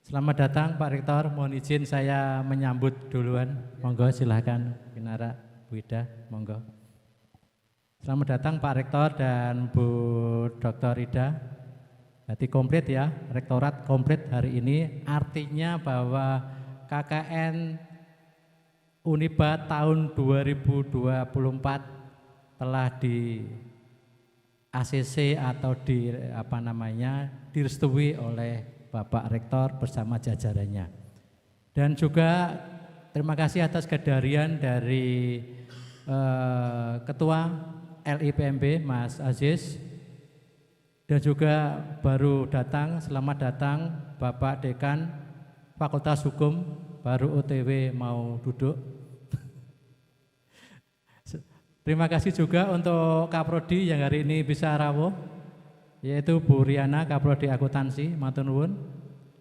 Selamat datang Pak Rektor, mohon izin saya menyambut duluan. Monggo silahkan Binara, Bu Ida, monggo. Selamat datang Pak Rektor dan Bu Dr. Ida. Jadi komplit ya, rektorat komplit hari ini, artinya bahwa KKN Uniba tahun 2024 telah di ACC atau direstui oleh Bapak Rektor bersama jajarannya. Dan juga terima kasih atas kedarian dari Ketua LIPMB Mas Aziz, dan juga baru datang, selamat datang Bapak Dekan Fakultas Hukum, baru OTW mau duduk. Terima kasih juga untuk Kaprodi yang hari ini bisa rawuh, yaitu Bu Riana, Kaprodi Akuntansi, matur nuwun,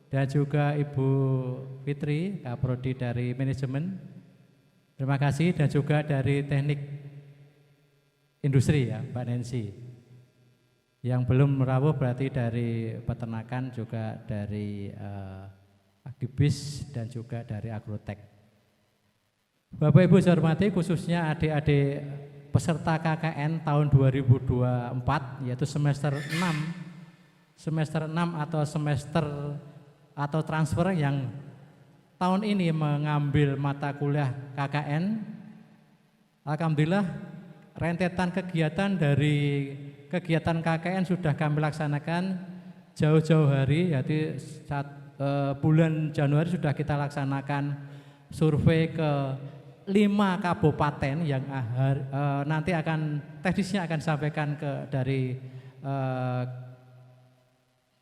dan juga Ibu Fitri, Kaprodi dari Manajemen. Terima kasih, dan juga dari Teknik Industri ya, Mbak Nancy. Yang belum merawuh berarti dari peternakan, juga dari Agribis, dan juga dari Agrotek. Bapak Ibu saya hormati, khususnya adik-adik peserta KKN tahun 2024, yaitu semester 6 atau transfer yang tahun ini mengambil mata kuliah KKN. Alhamdulillah rentetan kegiatan dari kegiatan KKN sudah kami laksanakan jauh-jauh hari, yaitu bulan Januari sudah kita laksanakan survei ke 5 kabupaten yang nanti akan teknisnya akan disampaikan dari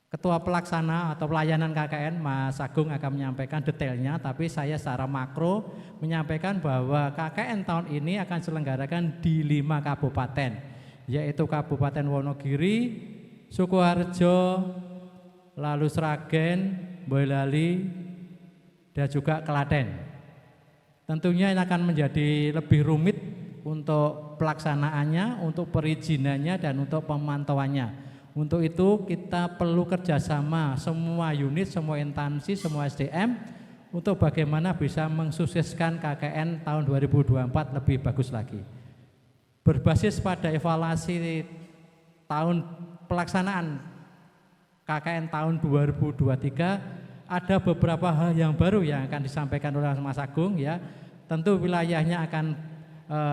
Ketua Pelaksana atau Pelayanan KKN Mas Agung akan menyampaikan detailnya, tapi saya secara makro menyampaikan bahwa KKN tahun ini akan diselenggarakan di 5 kabupaten, yaitu Kabupaten Wonogiri, Sukoharjo, lalu Sragen, Boyolali, dan juga Klaten. Tentunya ini akan menjadi lebih rumit untuk pelaksanaannya, untuk perizinannya, dan untuk pemantauannya. Untuk itu kita perlu kerjasama semua unit, semua instansi, semua SDM untuk bagaimana bisa mensukseskan KKN tahun 2024 lebih bagus lagi. Berbasis pada evaluasi tahun pelaksanaan KKN tahun 2023, ada beberapa hal yang baru yang akan disampaikan oleh Mas Agung ya. Tentu wilayahnya akan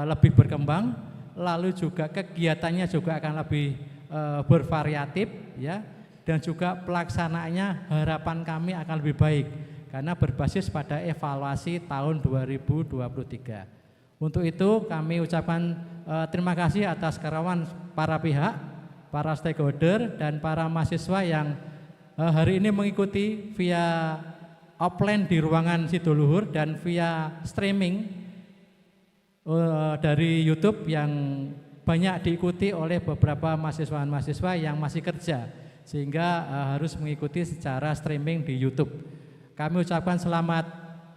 lebih berkembang, lalu juga kegiatannya juga akan lebih bervariatif ya, dan juga pelaksanaannya harapan kami akan lebih baik karena berbasis pada evaluasi tahun 2023. Untuk itu kami ucapkan terima kasih atas kerawan para pihak, para stakeholder, dan para mahasiswa yang hari ini mengikuti via offline di ruangan Sidoluhur dan via streaming dari YouTube yang banyak diikuti oleh beberapa mahasiswa-mahasiswa yang masih kerja, sehingga harus mengikuti secara streaming di YouTube. Kami ucapkan selamat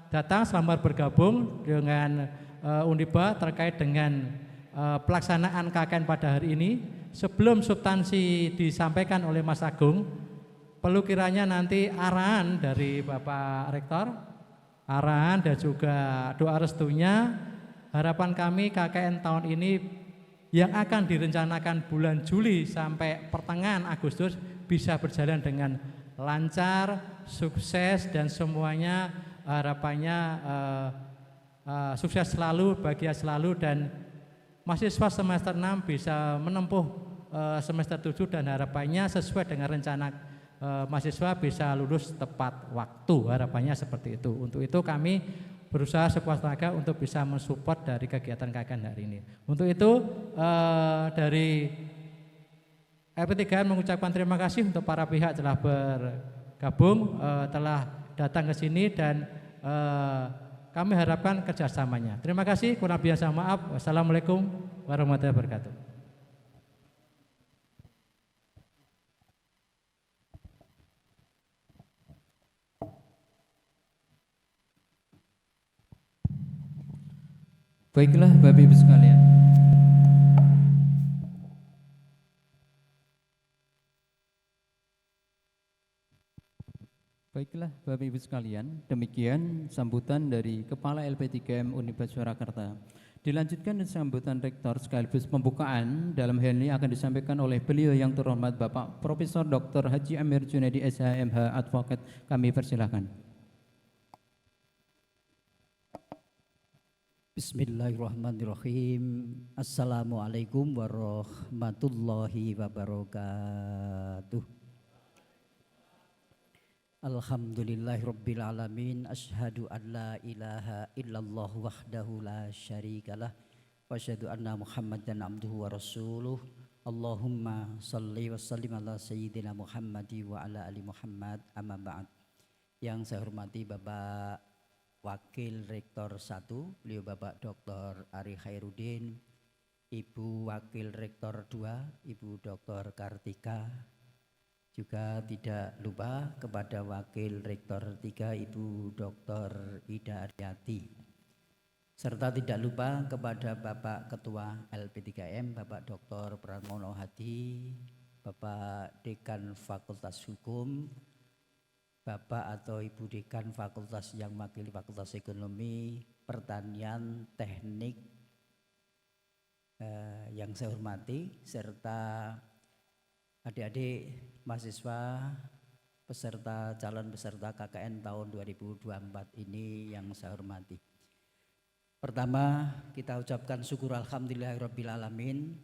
datang, selamat bergabung dengan Uniba terkait dengan pelaksanaan KKN pada hari ini. Sebelum substansi disampaikan oleh Mas Agung, perlu kiranya nanti arahan dari Bapak Rektor, arahan dan juga doa restunya. Harapan kami KKN tahun ini yang akan direncanakan bulan Juli sampai pertengahan Agustus bisa berjalan dengan lancar, sukses, dan semuanya harapannya sukses selalu, bahagia selalu, dan mahasiswa semester 6 bisa menempuh semester 7 dan harapannya sesuai dengan rencana mahasiswa bisa lulus tepat waktu, harapannya seperti itu. Untuk itu kami berusaha sekuat tenaga untuk bisa mensupport dari kegiatan KKN hari ini. Untuk itu dari LP3M mengucapkan terima kasih untuk para pihak telah bergabung, telah datang ke sini, dan kami harapkan kerjasamanya. Terima kasih, kurang biasa maaf. Wassalamualaikum warahmatullahi wabarakatuh. Baiklah Bapak Ibu sekalian. Baiklah Baiklah Bapak Ibu sekalian, demikian sambutan dari Kepala LP3M Unibas Surakarta. Dilanjutkan dengan sambutan Rektor sekaligus pembukaan. Dalam hal ini akan disampaikan oleh beliau yang terhormat Bapak Profesor Dr. Haji Amir Junaidi SHMH Advokat. Kami persilahkan. Bismillahirrahmanirrahim. Assalamualaikum warahmatullahi wabarakatuh. Alhamdulillahirabbil alamin. Asyhadu an la ilaha illallah wahdahu la syarikalah wa asyhadu anna Muhammadan abduhu wa rasuluh. Allahumma shalli wa sallim ala sayyidina Muhammadi wa ala ali Muhammad, amma ba'd. Yang saya hormati Bapak Wakil Rektor 1, beliau Bapak Dr. Ari Khairuddin, Ibu Wakil Rektor 2, Ibu Dr. Kartika, juga tidak lupa kepada Wakil Rektor 3, Ibu Dr. Ida Aryati, serta tidak lupa kepada Bapak Ketua LP3M, Bapak Dr. Pramono Hadi, Bapak Dekan Fakultas Hukum, Bapak atau Ibu Dekan Fakultas yang mewakili Fakultas Ekonomi, Pertanian, Teknik yang saya hormati, serta adik-adik mahasiswa peserta calon peserta KKN tahun 2024 ini yang saya hormati. Pertama, kita ucapkan syukur alhamdulillahirabbil alamin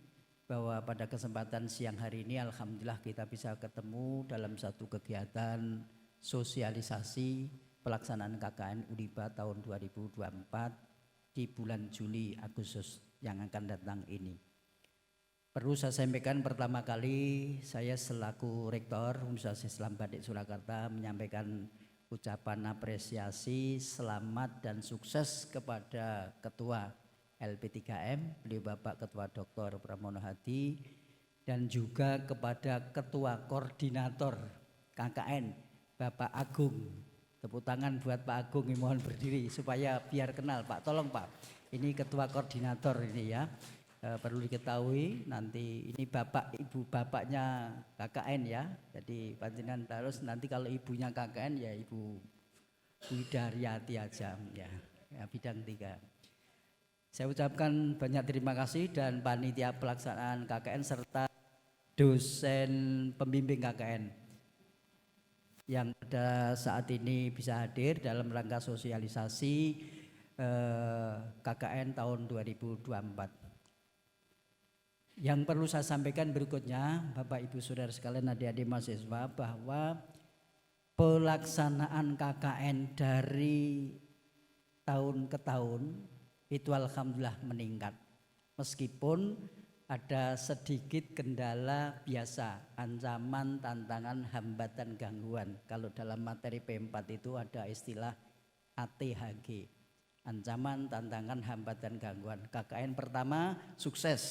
bahwa pada kesempatan siang hari ini alhamdulillah kita bisa ketemu dalam satu kegiatan sosialisasi pelaksanaan KKN Uniba tahun 2024 di bulan Juli Agustus yang akan datang ini. Perlu saya sampaikan pertama kali saya selaku Rektor Universitas Islam Batik Surakarta menyampaikan ucapan apresiasi, selamat dan sukses kepada Ketua LP3M, beliau Bapak Ketua Dr. Pramono Hadi, dan juga kepada Ketua Koordinator KKN Bapak Agung. Tepuk tangan buat Pak Agung, mohon berdiri supaya biar kenal Pak. Tolong Pak, ini Ketua Koordinator ini ya. Perlu diketahui nanti ini Bapak Ibu bapaknya KKN ya. Jadi panjenengan terus nanti kalau ibunya KKN ya Ibu Widaryati aja ya, bidang 3. Saya ucapkan banyak terima kasih dan panitia pelaksanaan KKN serta dosen pembimbing KKN yang pada saat ini bisa hadir dalam rangka sosialisasi KKN tahun 2024. Yang perlu saya sampaikan berikutnya, Bapak Ibu Saudara sekalian, adik-adik mahasiswa, bahwa pelaksanaan KKN dari tahun ke tahun itu alhamdulillah meningkat. Meskipun ada sedikit kendala biasa, ancaman, tantangan, hambatan, gangguan. Kalau dalam materi P4 itu ada istilah ATHG, ancaman, tantangan, hambatan, gangguan. KKN pertama sukses,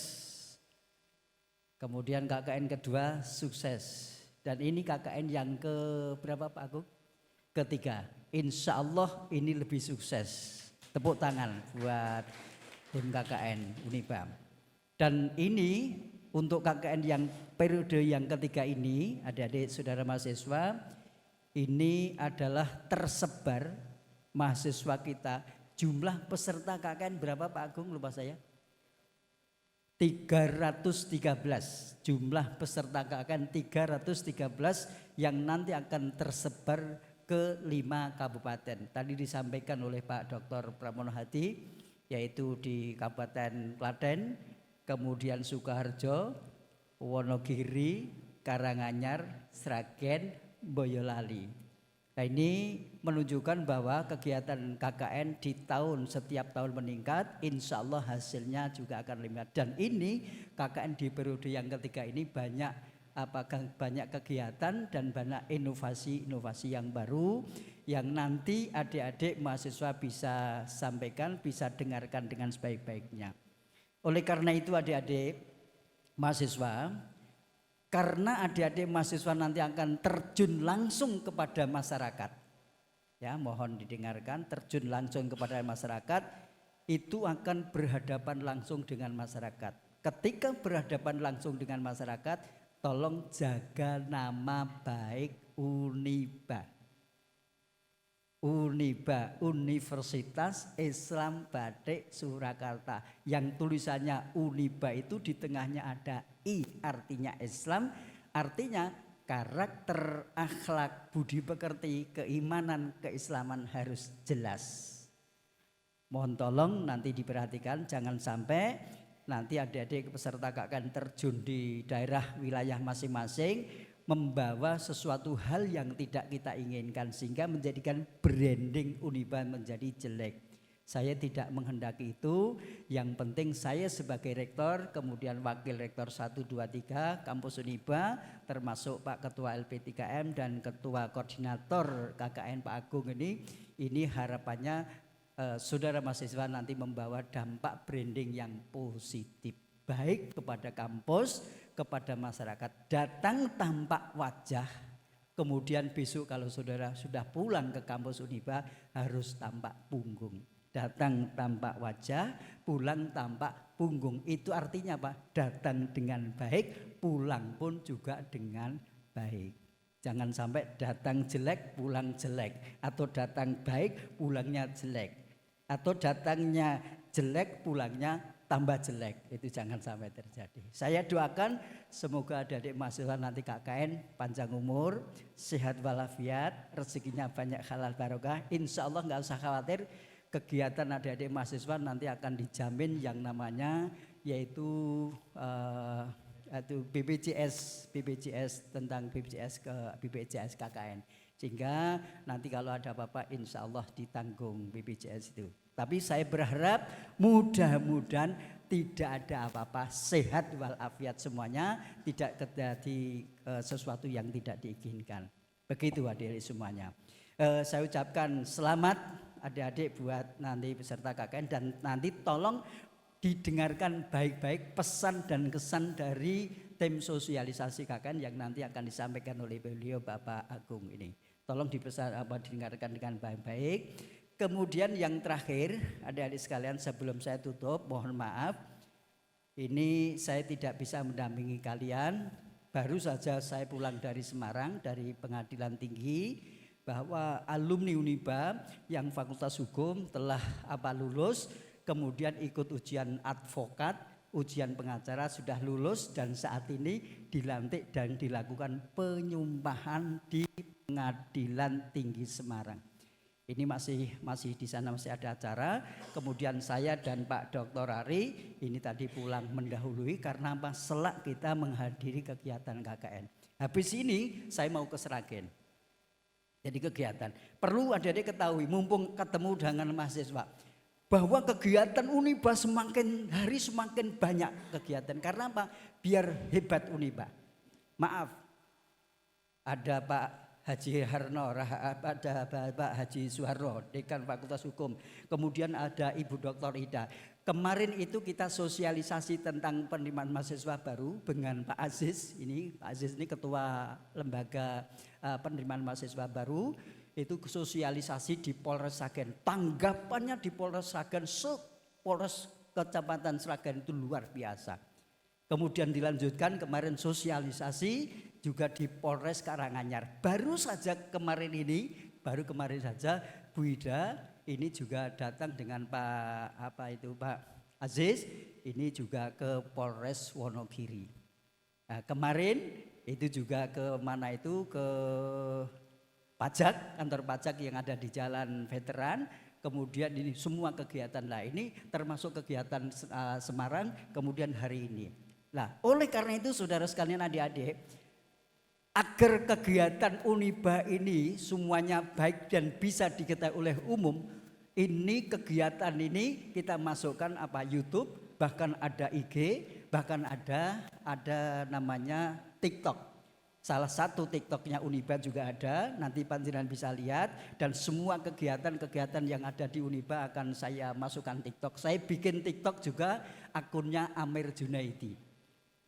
kemudian KKN kedua sukses, dan ini KKN yang ke berapa Pak Agung? Ketiga. Insya Allah ini lebih sukses. Tepuk tangan buat tim KKN Uniba. Dan ini untuk KKN yang periode yang ketiga ini, adik-adik saudara mahasiswa, ini adalah tersebar mahasiswa kita. Jumlah peserta KKN berapa Pak Agung, lupa saya? 313. Jumlah peserta KKN 313 yang nanti akan tersebar ke 5 kabupaten. Tadi disampaikan oleh Pak Dr. Pramono Hadi, yaitu di Kabupaten Klaten, kemudian Sukoharjo, Wonogiri, Karanganyar, Sragen, Boyolali. Nah, ini menunjukkan bahwa kegiatan KKN di setiap tahun meningkat, insya Allah hasilnya juga akan meningkat. Dan ini KKN di periode yang ketiga ini banyak kegiatan dan banyak inovasi-inovasi yang baru yang nanti adik-adik mahasiswa bisa sampaikan, bisa dengarkan dengan sebaik-baiknya. Oleh karena itu adik-adik mahasiswa, karena adik-adik mahasiswa nanti akan terjun langsung kepada masyarakat, ya mohon didengarkan, terjun langsung kepada masyarakat, itu akan berhadapan langsung dengan masyarakat. Ketika berhadapan langsung dengan masyarakat, tolong jaga nama baik Uniba. Uniba, Universitas Islam Batik Surakarta. Yang tulisannya Uniba itu di tengahnya ada I, artinya Islam, artinya karakter, akhlak, budi pekerti, keimanan, keislaman harus jelas. Mohon tolong nanti diperhatikan, jangan sampai nanti adik-adik peserta KKN terjun di daerah wilayah masing-masing membawa sesuatu hal yang tidak kita inginkan sehingga menjadikan branding Uniba menjadi jelek. Saya tidak menghendaki itu. Yang penting saya sebagai rektor, kemudian wakil rektor 1, 2, 3 kampus Uniba, termasuk Pak Ketua LP3M dan Ketua Koordinator KKN Pak Agung ini harapannya saudara mahasiswa nanti membawa dampak branding yang positif, baik kepada kampus, kepada masyarakat. Datang tampak wajah, kemudian besok kalau saudara sudah pulang ke kampus Uniba harus tampak punggung. Datang tampak wajah, pulang tampak punggung. Itu artinya apa? Datang dengan baik, pulang pun juga dengan baik. Jangan sampai datang jelek, pulang jelek, atau datang baik, pulangnya jelek, atau datangnya jelek, pulangnya tambah jelek. Itu jangan sampai terjadi. Saya doakan semoga adik-adik mahasiswa nanti KKN panjang umur, sehat walafiat, rezekinya banyak, halal barokah. Insya Allah nggak usah khawatir, kegiatan adik-adik mahasiswa nanti akan dijamin yang namanya yaitu BPJS tentang BPJS KKN. Sehingga nanti kalau ada apa-apa insya Allah ditanggung BPJS itu. Tapi saya berharap mudah-mudahan tidak ada apa-apa, sehat walafiat semuanya, tidak terjadi sesuatu yang tidak diinginkan. Begitu adik-adik semuanya. Saya ucapkan selamat adik-adik buat nanti peserta KKN, dan nanti tolong didengarkan baik-baik pesan dan kesan dari tim sosialisasi KKN yang nanti akan disampaikan oleh beliau Bapak Agung ini. Tolong didengarkan dengan baik-baik. Kemudian yang terakhir, adik-adik sekalian, sebelum saya tutup, mohon maaf, ini saya tidak bisa mendampingi kalian. Baru saja saya pulang dari Semarang, dari Pengadilan Tinggi, bahwa alumni Uniba yang Fakultas Hukum telah lulus, kemudian ikut ujian advokat, ujian pengacara sudah lulus, dan saat ini dilantik dan dilakukan penyumpahan di Pengadilan Tinggi Semarang. Ini masih di sana masih ada acara. Kemudian saya dan Pak Dr. Ari ini tadi pulang mendahului karena selak kita menghadiri kegiatan KKN. Habis ini saya mau ke Sragen. Jadi kegiatan perlu adik-adik ketahui, mumpung ketemu dengan mahasiswa, bahwa kegiatan Uniba semakin hari semakin banyak kegiatan. Karena apa? Biar hebat Uniba. Maaf, ada Pak Haji Harno, ada Pak Haji Suharno, Dekan Fakultas Hukum. Kemudian ada Ibu Dr. Ida. Kemarin itu kita sosialisasi tentang penerimaan mahasiswa baru dengan Pak Aziz. Pak Aziz ini ketua lembaga penerimaan mahasiswa baru. Itu sosialisasi di Polres Sragen. Tanggapannya di Polres Sragen, Polres Kecamatan Sragen itu luar biasa. Kemudian dilanjutkan kemarin sosialisasi juga di Polres Karanganyar. Baru kemarin saja Bu Ida ini juga datang dengan Pak Aziz ini juga ke Polres Wonogiri. Nah, kemarin itu juga ke mana itu, ke pajak, kantor pajak yang ada di Jalan Veteran. Kemudian ini semua kegiatan ini termasuk kegiatan Semarang, kemudian hari ini. Nah, oleh karena itu saudara sekalian, adik-adik, agar kegiatan Uniba ini semuanya baik dan bisa diketahui oleh umum, ini kegiatan ini kita masukkan YouTube, bahkan ada IG, bahkan ada namanya TikTok. Salah satu TikToknya Uniba juga ada, nanti panjenengan bisa lihat, dan semua kegiatan-kegiatan yang ada di Uniba akan saya masukkan TikTok. Saya bikin TikTok juga akunnya Amir Junaidi.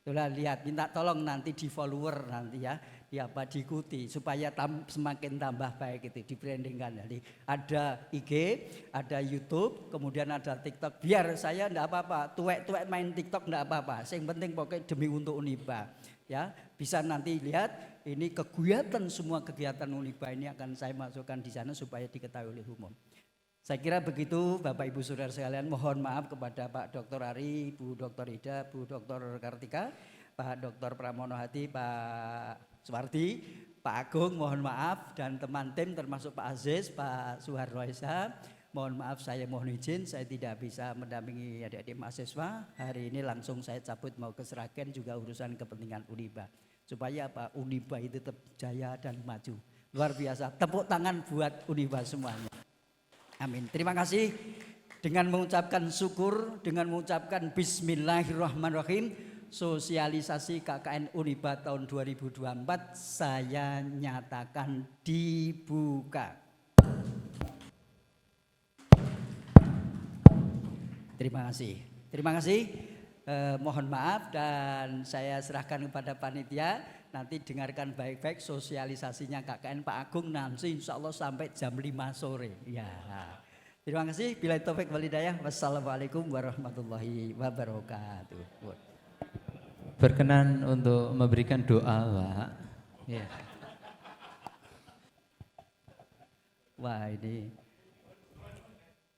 Itulah, lihat, minta tolong nanti di follower nanti ya, diikuti supaya semakin tambah baik, itu di brandingkan. Jadi ada IG, ada YouTube, kemudian ada TikTok. Biar saya enggak apa-apa, tuwek-tuwek main TikTok enggak apa-apa. Yang penting pokoknya demi untuk Uniba. Ya, bisa nanti lihat ini kegiatan, semua kegiatan Uniba ini akan saya masukkan di sana supaya diketahui oleh umum. Saya kira begitu Bapak Ibu Saudara sekalian, mohon maaf kepada Pak Dr. Ari, Bu Dr. Ida, Bu Dr. Kartika, Pak Dr. Pramono Hadi, Pak Suwardi, Pak Agung mohon maaf, dan teman tim termasuk Pak Aziz, Pak Suharno Esa. Mohon maaf, saya mohon izin saya tidak bisa mendampingi adik-adik mahasiswa. Hari ini langsung saya cabut mau ke Sragen, juga urusan kepentingan Uniba. Supaya apa? Uniba itu tetap jaya dan maju. Luar biasa. Tepuk tangan buat Uniba semuanya. Amin. Terima kasih. Dengan mengucapkan syukur, dengan mengucapkan Bismillahirrahmanirrahim, sosialisasi KKN Uniba tahun 2024 saya nyatakan dibuka. Terima kasih. Terima kasih. Mohon maaf dan saya serahkan kepada panitia. Nanti dengarkan baik-baik sosialisasinya KKN Pak Agung nanti insya Allah sampai jam 5 sore. Ya. Terima kasih. Bila taufik wal hidayah. Wassalamualaikum warahmatullahi wabarakatuh. Berkenan untuk memberikan doa, Pak. Ya. Wah ini.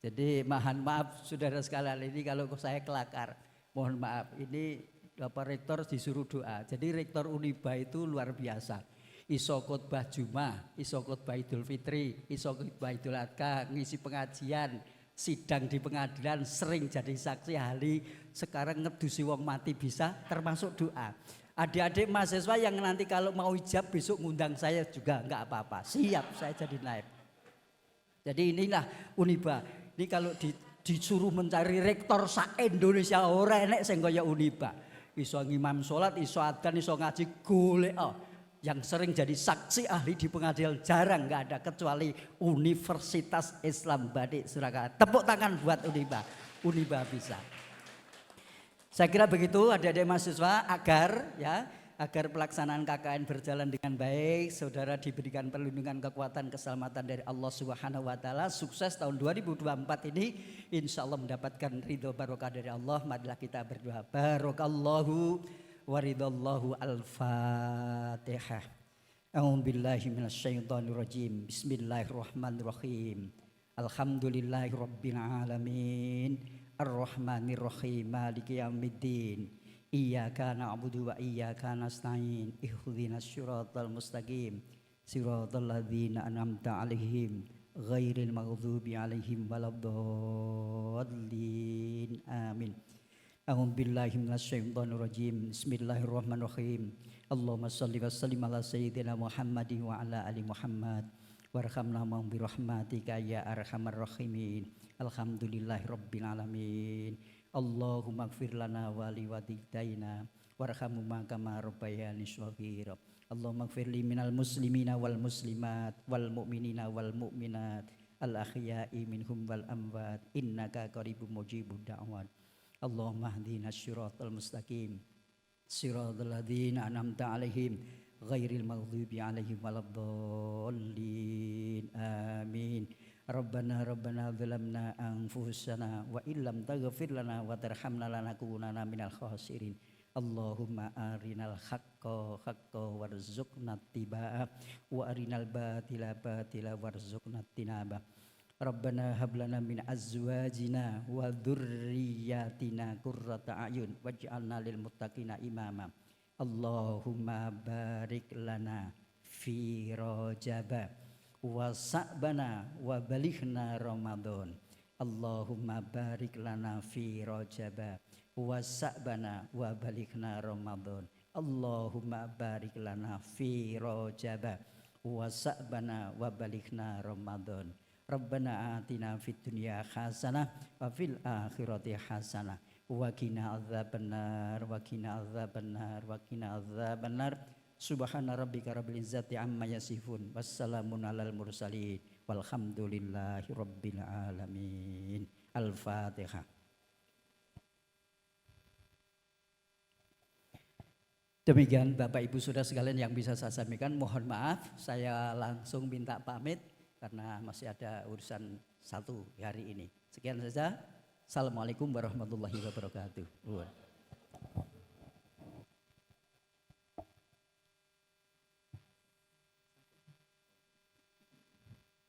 Jadi mohon maaf saudara sekalian, ini kalau saya kelakar, mohon maaf. Ini Bapak Rektor disuruh doa. Jadi Rektor Uniba itu luar biasa. Iso khotbah Jumat, iso khotbah Idul Fitri, iso khotbah Idul Adha, ngisi pengajian, sidang di pengadilan, sering jadi saksi ahli. Sekarang ngedusi wong mati bisa, termasuk doa. Adik-adik mahasiswa yang nanti kalau mau ijab besok ngundang saya juga enggak apa-apa. Siap saya jadi naib. Jadi inilah Uniba. Ini kalau disuruh mencari rektor sa-Indonesia ora enek sing kaya Uniba. Iso ngimam salat, iso adzan, iso ngaji golek. Yang sering jadi saksi ahli di pengadilan jarang, nggak ada kecuali Universitas Islam Badik Surakarta. Tepuk tangan buat Uniba. Uniba bisa. Saya kira begitu adik-adik mahasiswa agar pelaksanaan KKN berjalan dengan baik, saudara diberikan perlindungan, kekuatan, keselamatan dari Allah Subhanahu wa taala. Sukses tahun 2024 ini insya Allah mendapatkan ridho barokah dari Allah. Marilah kita berdoa. Barokallahu waridallahu al-Fatihah. A'udzubillahi minasyaitonirrajim. Bismillahirrahmanirrahim. Alhamdulillahirabbil alamin. Ar-Rahmanirrahim. Maliki yaumiddin. Iyyaka na'budu wa iyyaka nasta'in. Ihdinas siratal mustaqim. Siratal ladzina an'amta 'alaihim ghairil maghdubi 'alaihim waladdallin. Amin. A'udzubillahi minasyaitonir rajim. Bismillahirrahmanirrahim. Allahumma shalli wa sallim ala sayyidina Muhammadin wa ala ali Muhammad. Warhamna bi rahmatika ya arhamar rahimin. Alhamdulillahirabbil alamin. Allahumma gfir lana wa liwalidayna warhamhuma kama rabbayani shaghira. Allahumma gfir li minal muslimina wal muslimat wal mu'minina wal mu'minat al ahya'i minhum wal amwat innaka qaribun mujibud da'wat. Allahumma hdina siratal mustaqim siratal ladzina an'amta 'alaihim ghairil maghdubi 'alaihim waladdallin. Amin. Rabbana zalamna anfusana wa illam taghfir lana wa tarhamna lanakunanna minal khasirin. Allahumma arinal haqqa haqqan warzuqna ittiba'ah wa arinal batila batila warzuqna ijtinabah. Rabbana hab lana min azwajina wa dzurriyyatina qurrata a'yun waj'alna lil muttaqina imama. Allahumma barik lana fi Rajab wa sa'bana wa balighna Ramadan. Allahumma barik lana fi Rajab wa sa'bana wa balighna Ramadan. Allahumma barik lana fi Rajab wa sa'bana wa balighna Ramadan. Rabbana atina fid dunya hasanah wa fil akhirati hasanah wa qina adzabannar wa qina adzabannar wa qina adzabannar. Subhana rabbika rabbil izzati amma yasifun. Wassalamun alal mursalin. Walhamdulillahi rabbil alamin. Al-Fatihah. Demikian Bapak Ibu Saudara sekalian yang bisa saya sampaikan. Mohon maaf saya langsung minta pamit karena masih ada urusan satu hari ini. Sekian saja. Assalamualaikum warahmatullahi wabarakatuh.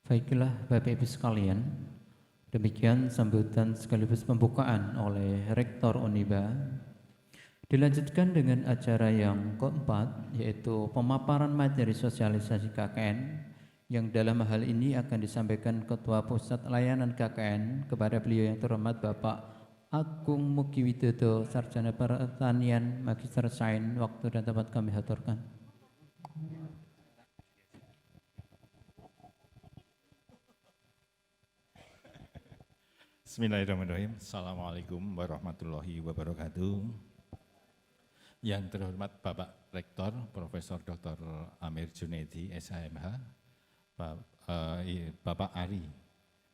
Baiklah Bapak Ibu sekalian, demikian sambutan sekaligus pembukaan oleh Rektor Uniba. Dilanjutkan dengan acara yang keempat, yaitu pemaparan materi sosialisasi KKN, yang dalam hal ini akan disampaikan Ketua Pusat Layanan KKN kepada beliau yang terhormat Bapak Agung Mugi Widodo, Sarjana Pertanian, Magister Sains. Waktu dan tempat kami aturkan. Bismillahirrahmanirrahim. Assalamualaikum warahmatullahi wabarakatuh. Yang terhormat Bapak Rektor Profesor Dr. Amir Junaidi, SHMH,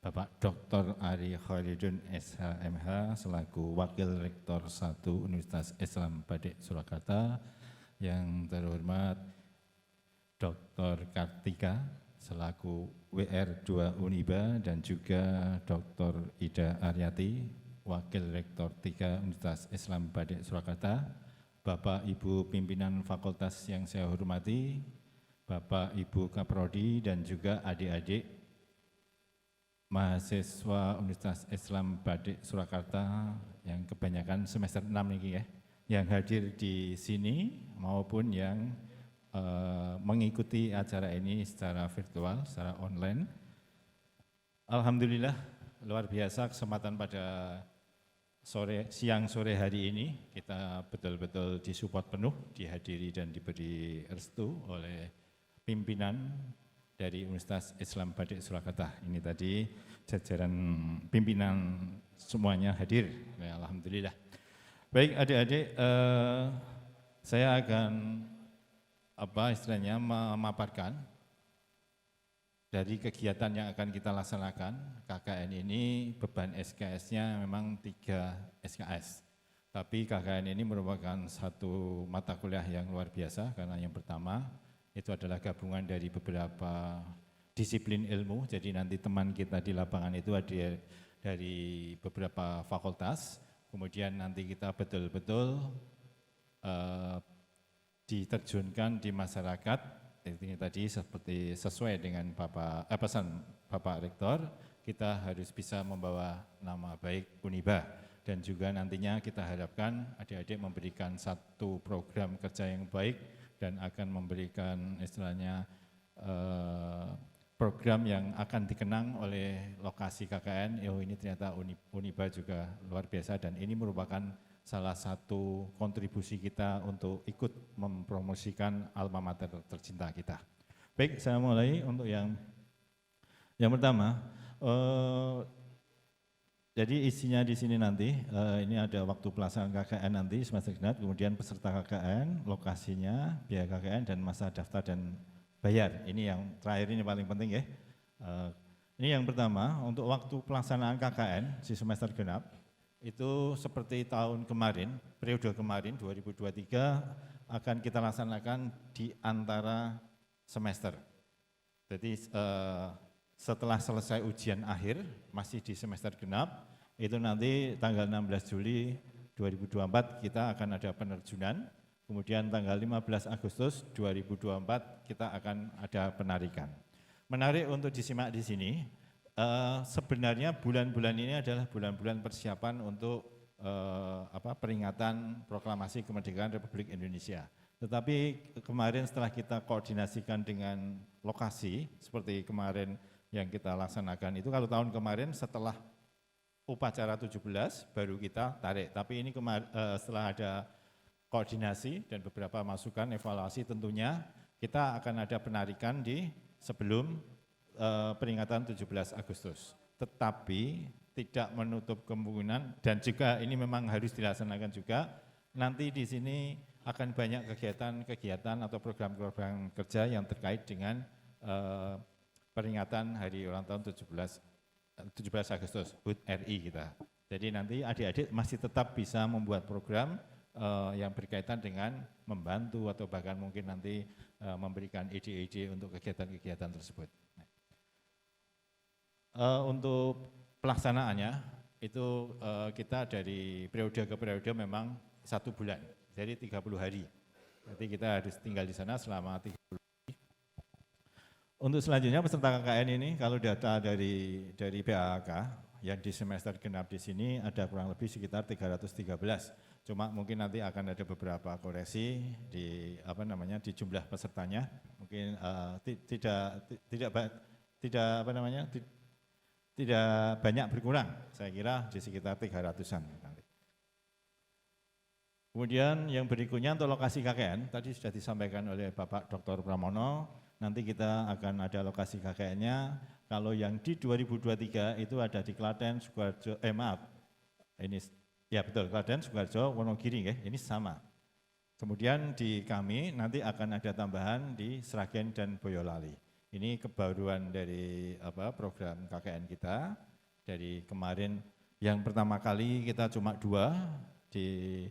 Bapak Dr. Ari Khairudin, SHMH, selaku Wakil Rektor 1 Universitas Islam Badik Surakarta. Yang terhormat Dr. Kartika, selaku WR2 Uniba, dan juga Dr. Ida Aryati, Wakil Rektor 3 Universitas Islam Badik Surakarta, Bapak Ibu Pimpinan Fakultas yang saya hormati, Bapak Ibu Kaprodi, dan juga adik-adik mahasiswa Universitas Islam Badik Surakarta yang kebanyakan semester 6 nih ya, yang hadir di sini maupun yang mengikuti acara ini secara virtual, secara online. Alhamdulillah, luar biasa kesempatan pada siang sore hari ini kita betul-betul disupport penuh, dihadiri dan diberi restu oleh pimpinan dari Universitas Islam Badik Surakarta. Ini tadi jajaran pimpinan semuanya hadir, ya, alhamdulillah. Baik adik-adik, saya akan memaparkan dari kegiatan yang akan kita laksanakan. KKN ini beban SKS-nya memang 3 SKS. Tapi KKN ini merupakan satu mata kuliah yang luar biasa karena yang pertama itu adalah gabungan dari beberapa disiplin ilmu. Jadi nanti teman kita di lapangan itu ada dari beberapa fakultas. Kemudian nanti kita betul-betul diterjunkan di masyarakat. Ini tadi seperti sesuai dengan pesan Bapak Rektor, kita harus bisa membawa nama baik Uniba, dan juga nantinya kita harapkan adik-adik memberikan satu program kerja yang baik dan akan memberikan istilahnya program yang akan dikenang oleh lokasi KKN. Ini ternyata Uniba juga luar biasa, dan ini merupakan salah satu kontribusi kita untuk ikut mempromosikan alma mater tercinta kita. Baik, saya mulai untuk yang pertama. Jadi isinya di sini nanti, ini ada waktu pelaksanaan KKN nanti semester genap, kemudian peserta KKN, lokasinya, biaya KKN, dan masa daftar dan bayar. Ini yang terakhir, ini paling penting ya. Ini yang pertama, untuk waktu pelaksanaan KKN di semester genap, itu seperti tahun kemarin, periode kemarin 2023 akan kita laksanakan di antara semester. Jadi setelah selesai ujian akhir, masih di semester genap, itu nanti tanggal 16 Juli 2024 kita akan ada penerjunan, kemudian tanggal 15 Agustus 2024 kita akan ada penarikan. Menarik untuk disimak di sini. Sebenarnya bulan-bulan ini adalah bulan-bulan persiapan untuk peringatan proklamasi kemerdekaan Republik Indonesia. Tetapi kemarin setelah kita koordinasikan dengan lokasi, seperti kemarin yang kita laksanakan itu, kalau tahun kemarin setelah upacara 17 baru kita tarik. Tapi ini setelah ada koordinasi dan beberapa masukan, evaluasi, tentunya kita akan ada penarikan di sebelum peringatan 17 Agustus. Tetapi tidak menutup kemungkinan, dan juga ini memang harus dilaksanakan juga, nanti di sini akan banyak kegiatan-kegiatan atau program-program kerja yang terkait dengan peringatan hari ulang tahun 17 Agustus, HUT RI kita. Jadi nanti adik-adik masih tetap bisa membuat program yang berkaitan dengan membantu atau bahkan mungkin nanti memberikan ide-ide untuk kegiatan-kegiatan tersebut. Untuk pelaksanaannya itu kita dari periode ke periode memang 1 bulan, jadi 30 hari. Jadi kita harus tinggal di sana selama 30 hari. Untuk selanjutnya peserta KKN ini kalau data dari BAK yang di semester genap di sini ada kurang lebih sekitar 313. Cuma mungkin nanti akan ada beberapa koreksi di di jumlah pesertanya. Mungkin tidak banyak berkurang. Saya kira di sekitar 300-an nanti. Kemudian yang berikutnya untuk lokasi KKN tadi sudah disampaikan oleh Bapak Dr. Pramono. Nanti kita akan ada lokasi KKN-nya. Kalau yang di 2023 itu ada di Klaten, Sukoharjo, Klaten, Sukoharjo, Wonogiri, ini sama. Kemudian di kami nanti akan ada tambahan di Sragen dan Boyolali. Ini kebaruan dari program KKN kita. Dari kemarin yang pertama kali kita cuma 2 di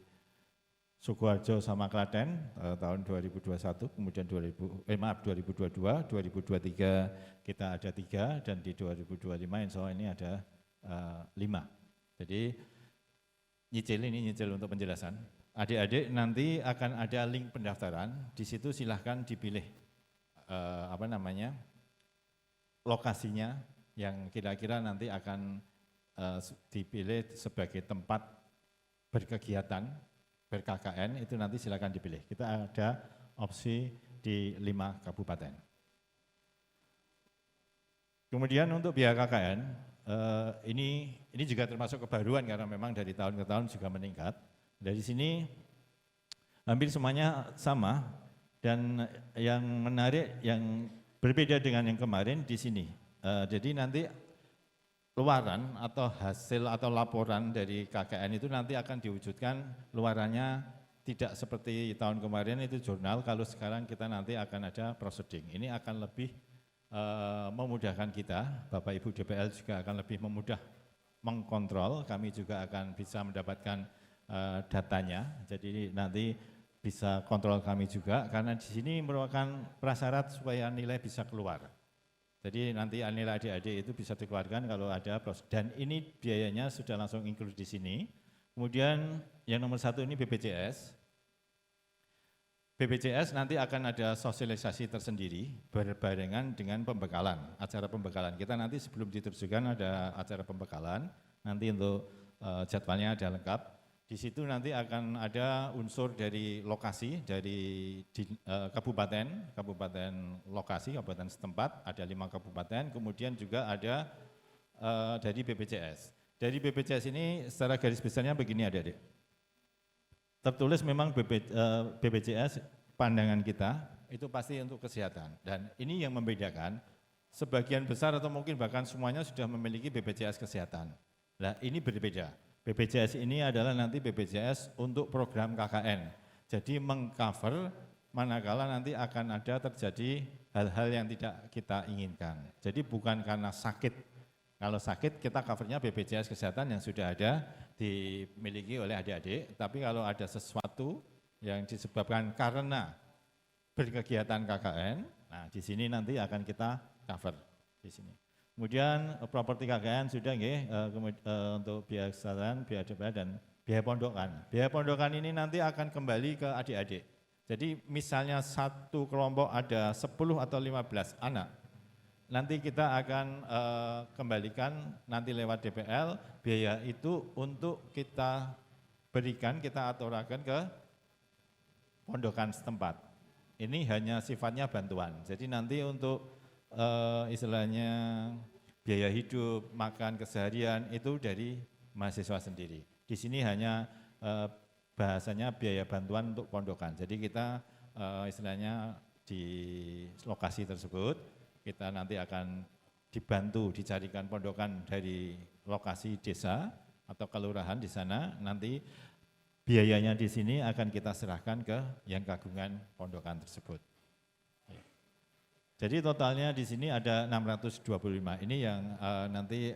Sukoharjo sama Klaten tahun 2021, kemudian 2022, 2023 kita ada 3 dan di 2025 insya Allah ini ada 5. Jadi nyicil untuk penjelasan. Adik-adik nanti akan ada link pendaftaran, di situ silahkan dipilih lokasinya yang kira-kira nanti akan dipilih sebagai tempat berkegiatan ber-KKN, itu nanti silakan dipilih. Kita ada opsi di 5 kabupaten. Kemudian untuk biaya KKN, ini juga termasuk kebaruan karena memang dari tahun ke tahun juga meningkat. Dari sini hampir semuanya sama dan yang menarik, yang berbeda dengan yang kemarin di sini. Jadi nanti luaran atau hasil atau laporan dari KKN itu nanti akan diwujudkan luarannya tidak seperti tahun kemarin itu jurnal, kalau sekarang kita nanti akan ada proseding. Ini akan lebih memudahkan kita, Bapak Ibu DPL juga akan lebih memudah mengkontrol, kami juga akan bisa mendapatkan datanya, jadi nanti bisa kontrol kami juga, karena di sini merupakan prasyarat supaya nilai bisa keluar. Jadi nanti nilai adik-adik itu bisa dikeluarkan kalau ada proses. Dan ini biayanya sudah langsung include di sini. Kemudian yang nomor 1 ini BPJS. BPJS nanti akan ada sosialisasi tersendiri berbarengan dengan pembekalan, acara pembekalan. Kita nanti sebelum diterjunkan ada acara pembekalan, nanti untuk jadwalnya ada lengkap. Di situ nanti akan ada unsur dari lokasi, dari kabupaten lokasi, kabupaten setempat, ada 5 kabupaten, kemudian juga ada dari BPJS. Dari BPJS ini secara garis besarnya begini adik-adik. Tertulis memang BPJS pandangan kita itu pasti untuk kesehatan, dan ini yang membedakan, sebagian besar atau mungkin bahkan semuanya sudah memiliki BPJS kesehatan. Nah ini berbeda. BPJS ini adalah nanti BPJS untuk program KKN. Jadi mengcover manakala nanti akan ada terjadi hal-hal yang tidak kita inginkan. Jadi bukan karena sakit. Kalau sakit kita covernya BPJS kesehatan yang sudah ada dimiliki oleh adik-adik. Tapi kalau ada sesuatu yang disebabkan karena berkegiatan KKN, nah di sini nanti akan kita cover di sini. Kemudian properti KKN sudah untuk biaya kesehatan, biaya DPR dan biaya pondokan. Biaya pondokan ini nanti akan kembali ke adik-adik. Jadi misalnya satu kelompok ada 10 atau 15 anak, nanti kita akan kembalikan nanti lewat DPL, biaya itu untuk kita berikan, kita aturakan ke pondokan setempat. Ini hanya sifatnya bantuan, jadi nanti untuk istilahnya biaya hidup, makan, keseharian itu dari mahasiswa sendiri. Di sini hanya bahasanya biaya bantuan untuk pondokan. Jadi kita istilahnya di lokasi tersebut kita nanti akan dibantu dicarikan pondokan dari lokasi desa atau kelurahan di sana. Nanti biayanya di sini akan kita serahkan ke yang kagungan pondokan tersebut. Jadi totalnya di sini ada 625. Ini yang nanti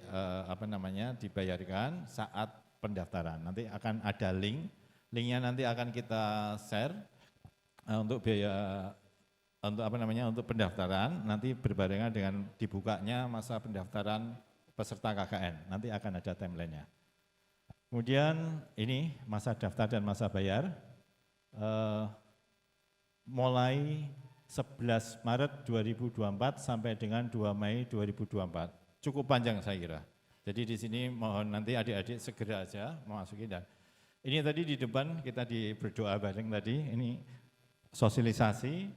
dibayarkan saat pendaftaran. Nanti akan ada link. Linknya nanti akan kita share untuk biaya untuk pendaftaran. Nanti berbarengan dengan dibukanya masa pendaftaran peserta KKN. Nanti akan ada timelinenya. Kemudian ini masa daftar dan masa bayar. Mulai 11 Maret 2024 sampai dengan 2 Mei 2024. Cukup panjang saya kira. Jadi di sini mohon nanti adik-adik segera aja memasuki. Dan ini tadi di depan kita berdoa bareng tadi, ini sosialisasi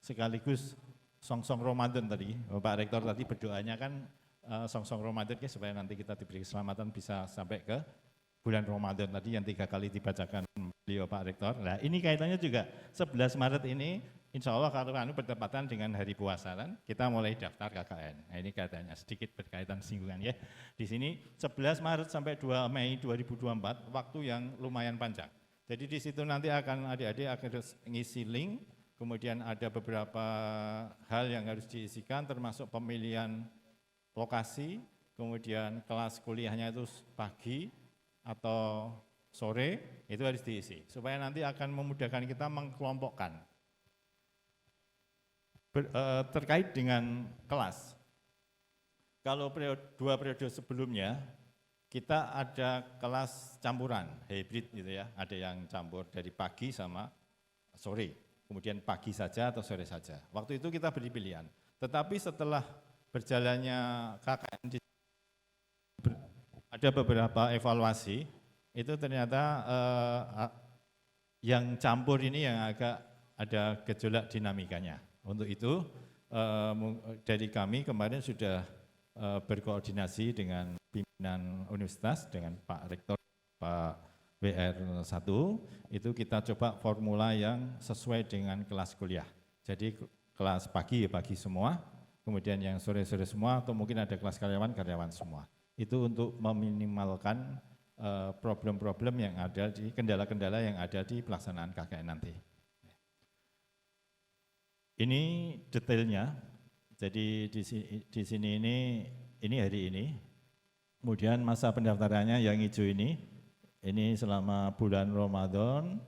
sekaligus song-song Ramadan tadi. Pak Rektor tadi berdoanya kan song-song Ramadan supaya nanti kita diberi keselamatan bisa sampai ke bulan Ramadan tadi yang 3 kali dibacakan beliau Pak Rektor. Nah ini kaitannya juga 11 Maret ini insya Allah kalau bertepatan dengan hari puasa kan, kita mulai daftar KKN. Nah ini kaitannya sedikit berkaitan singgungan ya. Di sini 11 Maret sampai 2 Mei 2024 waktu yang lumayan panjang. Jadi di situ nanti akan adik-adik akan ngisi link, kemudian ada beberapa hal yang harus diisikan termasuk pemilihan lokasi, kemudian kelas kuliahnya itu pagi atau sore, itu harus diisi. Supaya nanti akan memudahkan kita mengkelompokkan. Terkait dengan kelas, kalau dua periode sebelumnya, kita ada kelas campuran, hybrid gitu ya, ada yang campur dari pagi sama sore, kemudian pagi saja atau sore saja. Waktu itu kita beri pilihan, tetapi setelah berjalannya KKN ada beberapa evaluasi, itu ternyata yang campur ini yang agak ada gejolak dinamikanya. Untuk itu dari kami kemarin sudah berkoordinasi dengan pimpinan universitas, dengan Pak Rektor, Pak WR1, itu kita coba formula yang sesuai dengan kelas kuliah. Jadi kelas pagi ya pagi semua, kemudian yang sore-sore semua, atau mungkin ada kelas karyawan semua. Itu untuk meminimalkan problem-problem yang ada di kendala-kendala yang ada di pelaksanaan KKN nanti. Ini detailnya. Jadi di sini ini hari ini. Kemudian masa pendaftarannya yang hijau ini selama bulan Ramadan,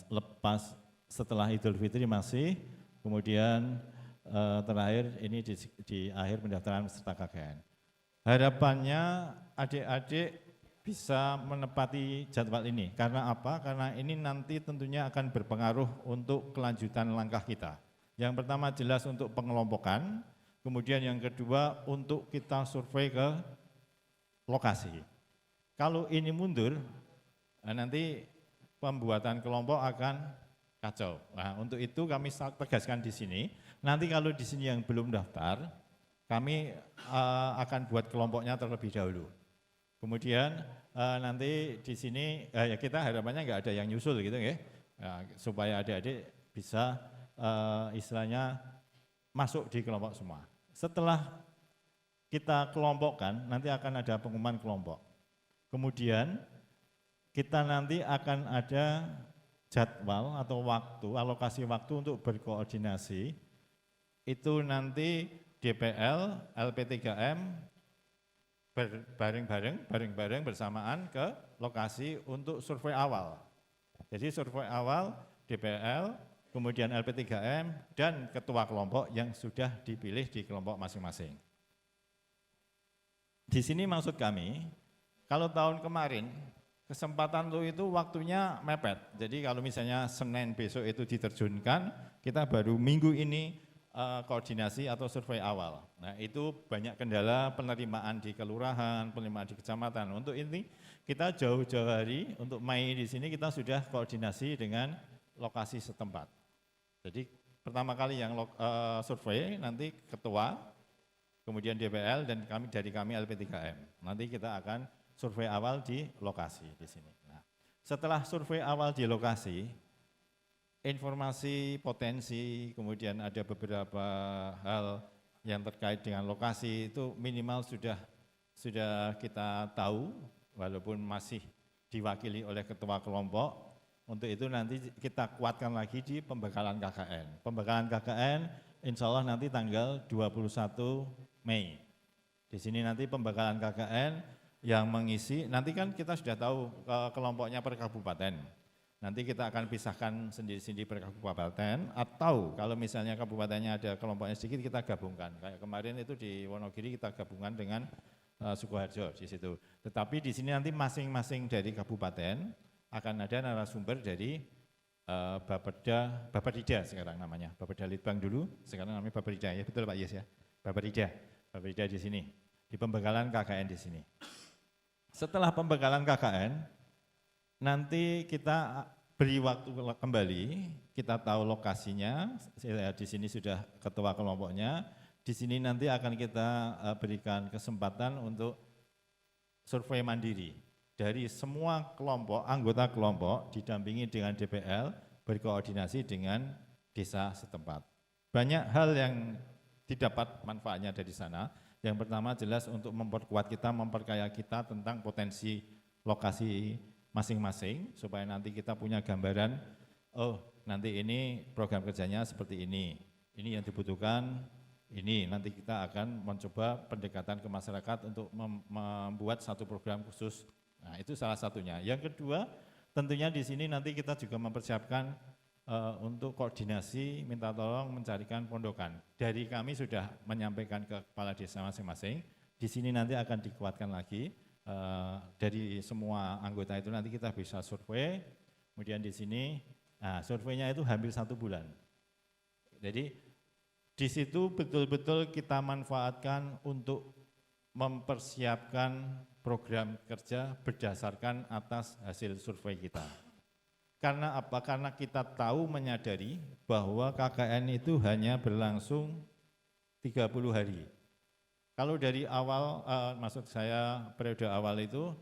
lepas setelah Idul Fitri masih, kemudian terakhir ini di akhir pendaftaran peserta KKN. Harapannya adik-adik bisa menepati jadwal ini. Karena apa? Karena ini nanti tentunya akan berpengaruh untuk kelanjutan langkah kita. Yang pertama jelas untuk pengelompokan, kemudian yang kedua untuk kita survei ke lokasi. Kalau ini mundur, nanti pembuatan kelompok akan kacau. Nah, untuk itu kami tegaskan di sini. Nanti kalau di sini yang belum daftar, kami akan buat kelompoknya terlebih dahulu. Kemudian nanti di sini ya kita harapannya nggak ada yang nyusul gitu ya, supaya adik-adik bisa istilahnya masuk di kelompok semua. Setelah kita kelompokkan, nanti akan ada pengumuman kelompok. Kemudian kita nanti akan ada jadwal atau waktu, alokasi waktu untuk berkoordinasi. Itu nanti DPL, LP3M bareng-bareng bersamaan ke lokasi untuk survei awal. Jadi survei awal DPL, kemudian LP3M, dan ketua kelompok yang sudah dipilih di kelompok masing-masing. Di sini maksud kami, kalau tahun kemarin, kesempatan itu waktunya mepet. Jadi kalau misalnya Senin besok itu diterjunkan, kita baru minggu ini koordinasi atau survei awal. Nah itu banyak kendala penerimaan di kelurahan, penerimaan di kecamatan. Untuk ini kita jauh-jauh hari, untuk Mei di sini kita sudah koordinasi dengan lokasi setempat. Jadi pertama kali yang survei nanti ketua, kemudian DPL dan dari kami LP3M. Nanti kita akan survei awal di lokasi di sini. Nah, setelah survei awal di lokasi, informasi potensi, kemudian ada beberapa hal yang terkait dengan lokasi itu minimal sudah kita tahu, walaupun masih diwakili oleh ketua kelompok. Untuk itu nanti kita kuatkan lagi di pembekalan KKN. Pembekalan KKN insya Allah nanti tanggal 21 Mei. Di sini nanti pembekalan KKN yang mengisi, nanti kan kita sudah tahu kelompoknya per kabupaten. Nanti kita akan pisahkan sendiri-sendiri per kabupaten, atau kalau misalnya kabupatennya ada kelompoknya sedikit kita gabungkan. Kayak kemarin itu di Wonogiri kita gabungan dengan Sukoharjo di situ. Tetapi di sini nanti masing-masing dari kabupaten akan ada narasumber dari Bapedida sekarang namanya, Bapeda Litbang dulu, sekarang namanya Bapedida ya, betul Pak Yes ya, Bapedida di sini, di pembekalan KKN di sini. Setelah pembekalan KKN, nanti kita beri waktu kembali, kita tahu lokasinya, saya di sini sudah ketua kelompoknya, di sini nanti akan kita berikan kesempatan untuk survei mandiri dari semua kelompok, anggota kelompok didampingi dengan DPL, berkoordinasi dengan desa setempat. Banyak hal yang didapat manfaatnya dari sana. Yang pertama jelas untuk memperkuat kita, memperkaya kita tentang potensi lokasi masing-masing, supaya nanti kita punya gambaran, oh nanti ini program kerjanya seperti ini yang dibutuhkan, ini nanti kita akan mencoba pendekatan ke masyarakat untuk membuat satu program khusus. Nah itu salah satunya. Yang kedua tentunya di sini nanti kita juga mempersiapkan untuk koordinasi, minta tolong mencarikan pondokan. Dari kami sudah menyampaikan ke kepala desa masing-masing, di sini nanti akan dikuatkan lagi, dari semua anggota itu nanti kita bisa survei, kemudian di sini, nah surveinya itu hampir 1 bulan. Jadi di situ betul-betul kita manfaatkan untuk mempersiapkan program kerja berdasarkan atas hasil survei kita. Karena apa? Karena kita tahu menyadari bahwa KKN itu hanya berlangsung 30 hari. Kalau dari awal, maksud saya periode awal itu,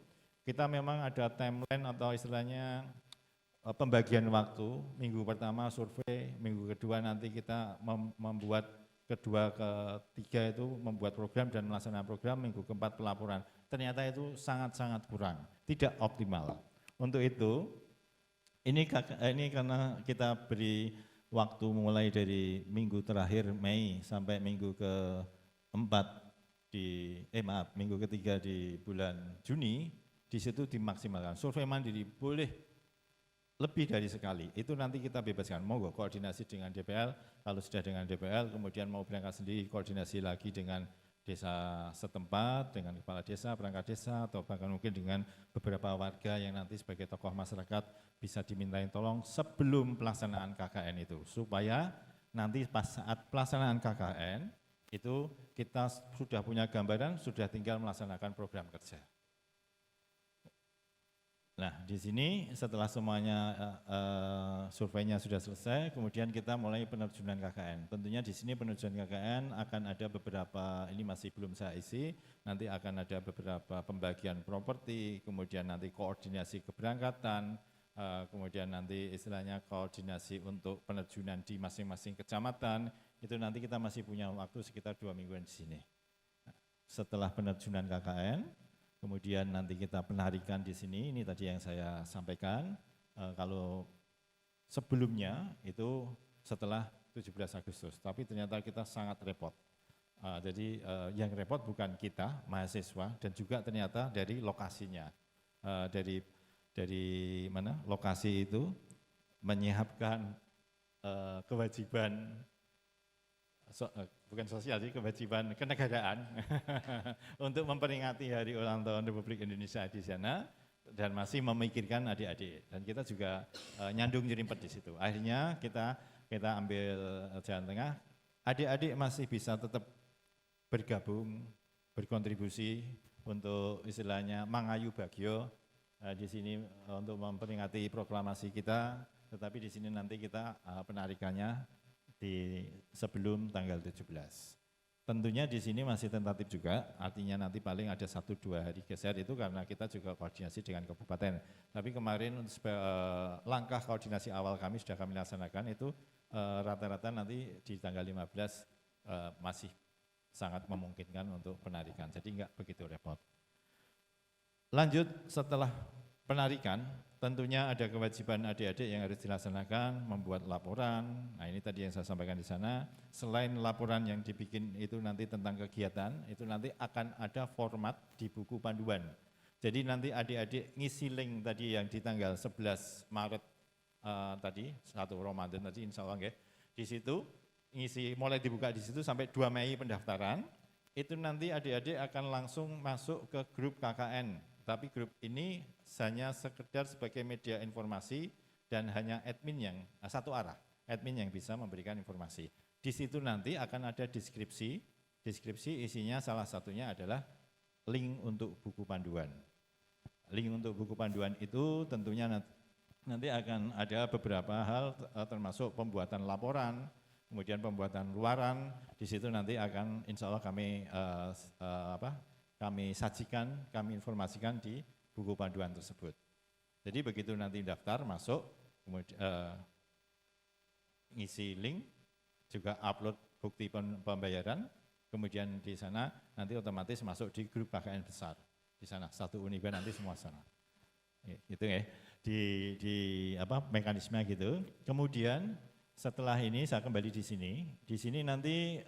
kita memang ada timeline atau istilahnya pembagian waktu. Minggu pertama survei, minggu kedua nanti kita membuat, kedua ketiga itu membuat program dan melaksanakan program, minggu keempat pelaporan. Ternyata itu sangat-sangat kurang, tidak optimal. Untuk itu, ini karena kita beri waktu mulai dari minggu terakhir Mei sampai minggu keempat minggu ketiga di bulan Juni, di situ dimaksimalkan. Survei mandiri boleh lebih dari sekali, itu nanti kita bebaskan. Monggo koordinasi dengan DPL, kalau sudah dengan DPL, kemudian mau berangkat sendiri, koordinasi lagi dengan desa setempat, dengan kepala desa, perangkat desa, atau bahkan mungkin dengan beberapa warga yang nanti sebagai tokoh masyarakat bisa dimintain tolong sebelum pelaksanaan KKN itu, supaya nanti pas saat pelaksanaan KKN itu kita sudah punya gambaran, sudah tinggal melaksanakan program kerja. Nah, di sini setelah semuanya surveinya sudah selesai, kemudian kita mulai penerjunan KKN. Tentunya di sini penerjunan KKN akan ada beberapa, ini masih belum saya isi, nanti akan ada beberapa pembagian properti, kemudian nanti koordinasi keberangkatan, kemudian nanti istilahnya koordinasi untuk penerjunan di masing-masing kecamatan, itu nanti kita masih punya waktu sekitar 2 mingguan di sini. Setelah penerjunan KKN, kemudian nanti kita penarikan di sini, ini tadi yang saya sampaikan, kalau sebelumnya itu setelah 17 Agustus, tapi ternyata kita sangat repot. Jadi yang repot bukan kita, mahasiswa, dan juga ternyata dari lokasinya. Dari mana lokasi itu menyiapkan kewajiban, bukan sosial sih, kewajiban kenegaraan untuk memperingati Hari Ulang Tahun Republik Indonesia di sana, dan masih memikirkan adik-adik, dan kita juga nyandung nyerimpet di situ. Akhirnya kita ambil jalan tengah, adik-adik masih bisa tetap bergabung, berkontribusi untuk istilahnya mangayu bagyo di sini untuk memperingati proklamasi kita, tetapi di sini nanti kita penarikannya di sebelum tanggal 17. Tentunya di sini masih tentatif juga, artinya nanti paling ada 1-2 hari geser itu karena kita juga koordinasi dengan kabupaten. Tapi kemarin langkah koordinasi awal kami sudah kami laksanakan itu rata-rata nanti di tanggal 15 masih sangat memungkinkan untuk penarikan, jadi enggak begitu repot. Lanjut setelah penarikan, tentunya ada kewajiban adik-adik yang harus dilaksanakan, membuat laporan. Nah ini tadi yang saya sampaikan di sana. Selain laporan yang dibikin itu nanti tentang kegiatan, itu nanti akan ada format di buku panduan. Jadi nanti adik-adik ngisi link tadi yang di tanggal 11 Maret tadi, 1 Ramadan tadi insya Allah, di situ ngisi, mulai dibuka di situ sampai 2 Mei pendaftaran. Itu nanti adik-adik akan langsung masuk ke grup KKN. Tapi grup ini hanya sekedar sebagai media informasi dan hanya admin yang satu arah, admin yang bisa memberikan informasi. Di situ nanti akan ada deskripsi isinya salah satunya adalah link untuk buku panduan. Link untuk buku panduan itu tentunya nanti akan ada beberapa hal termasuk pembuatan laporan, kemudian pembuatan luaran. Di situ nanti akan insya Allah kami sajikan, kami informasikan di buku panduan tersebut. Jadi begitu nanti daftar masuk, kemudian ngisi link, juga upload bukti pembayaran, kemudian di sana nanti otomatis masuk di grup KKN besar. Di sana satu Uniba nanti semua sana. Gitu ya. Di mekanisme gitu. Kemudian setelah ini saya kembali di sini. Di sini nanti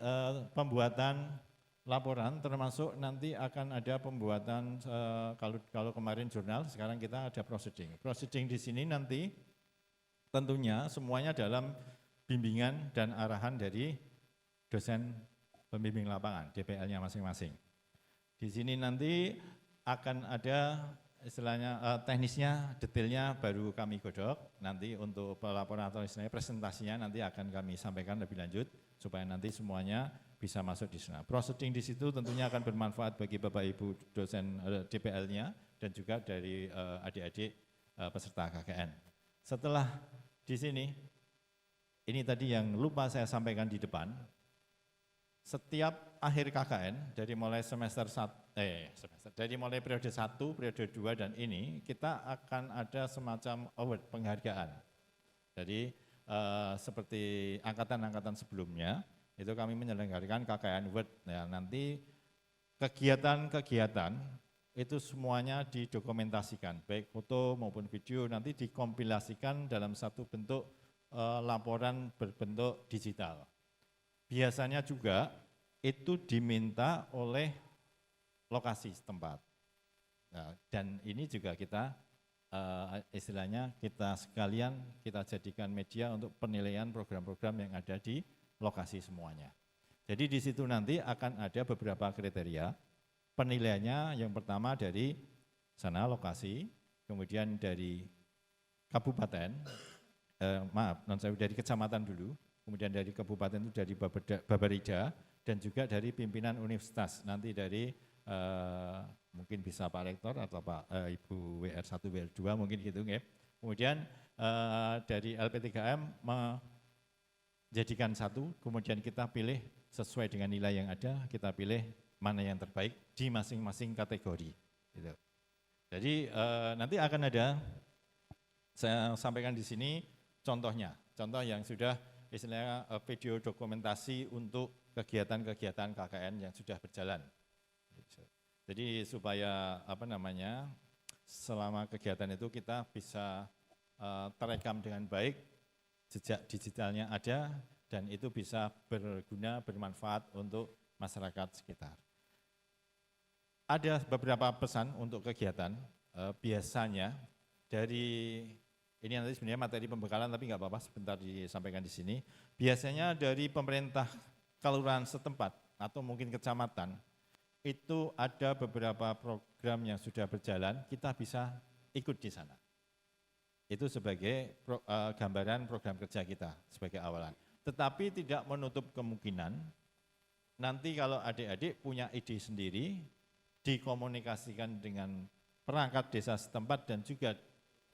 pembuatan laporan termasuk nanti akan ada pembuatan kalau kemarin jurnal, sekarang kita ada proceeding. Proceeding di sini nanti tentunya semuanya dalam bimbingan dan arahan dari dosen pembimbing lapangan, DPL-nya masing-masing. Di sini nanti akan ada istilahnya teknisnya, detailnya baru kami godok. Nanti untuk pelaporan atau istilahnya presentasinya nanti akan kami sampaikan lebih lanjut supaya nanti semuanya bisa masuk di sana. Proceeding di situ tentunya akan bermanfaat bagi Bapak Ibu dosen DPL-nya dan juga dari adik-adik peserta KKN. Setelah di sini, ini tadi yang lupa saya sampaikan di depan, setiap akhir KKN dari mulai dari mulai periode 1, periode 2 dan ini kita akan ada semacam award penghargaan. Jadi seperti angkatan-angkatan sebelumnya itu kami menyelenggarakan KKN Award. Nah, nanti kegiatan-kegiatan itu semuanya didokumentasikan, baik foto maupun video nanti dikompilasikan dalam satu bentuk laporan berbentuk digital. Biasanya juga itu diminta oleh lokasi setempat. Nah, dan ini juga kita istilahnya kita sekalian kita jadikan media untuk penilaian program-program yang ada di lokasi semuanya. Jadi di situ nanti akan ada beberapa kriteria penilaiannya. Yang pertama dari sana lokasi, kemudian dari kabupaten, dari kecamatan dulu, kemudian dari kabupaten itu dari Babarida, dan juga dari pimpinan universitas, nanti dari mungkin bisa Pak Rektor atau Pak Ibu WR1, WR2 mungkin gitu ya. Kemudian dari LP3M menjadikan satu, kemudian kita pilih sesuai dengan nilai yang ada, kita pilih mana yang terbaik di masing-masing kategori. Gitu. Jadi nanti akan ada, saya sampaikan di sini contohnya, contoh yang sudah istilahnya video dokumentasi untuk kegiatan-kegiatan KKN yang sudah berjalan. Jadi supaya selama kegiatan itu kita bisa terekam dengan baik, jejak digitalnya ada, dan itu bisa berguna, bermanfaat untuk masyarakat sekitar. Ada beberapa pesan untuk kegiatan, biasanya dari ini nanti sebenarnya materi pembekalan tapi nggak apa-apa sebentar disampaikan di sini. Biasanya dari pemerintah kelurahan setempat atau mungkin kecamatan itu ada beberapa program yang sudah berjalan, kita bisa ikut di sana. Itu sebagai gambaran program kerja kita sebagai awalan. Tetapi tidak menutup kemungkinan nanti kalau adik-adik punya ide sendiri dikomunikasikan dengan perangkat desa setempat dan juga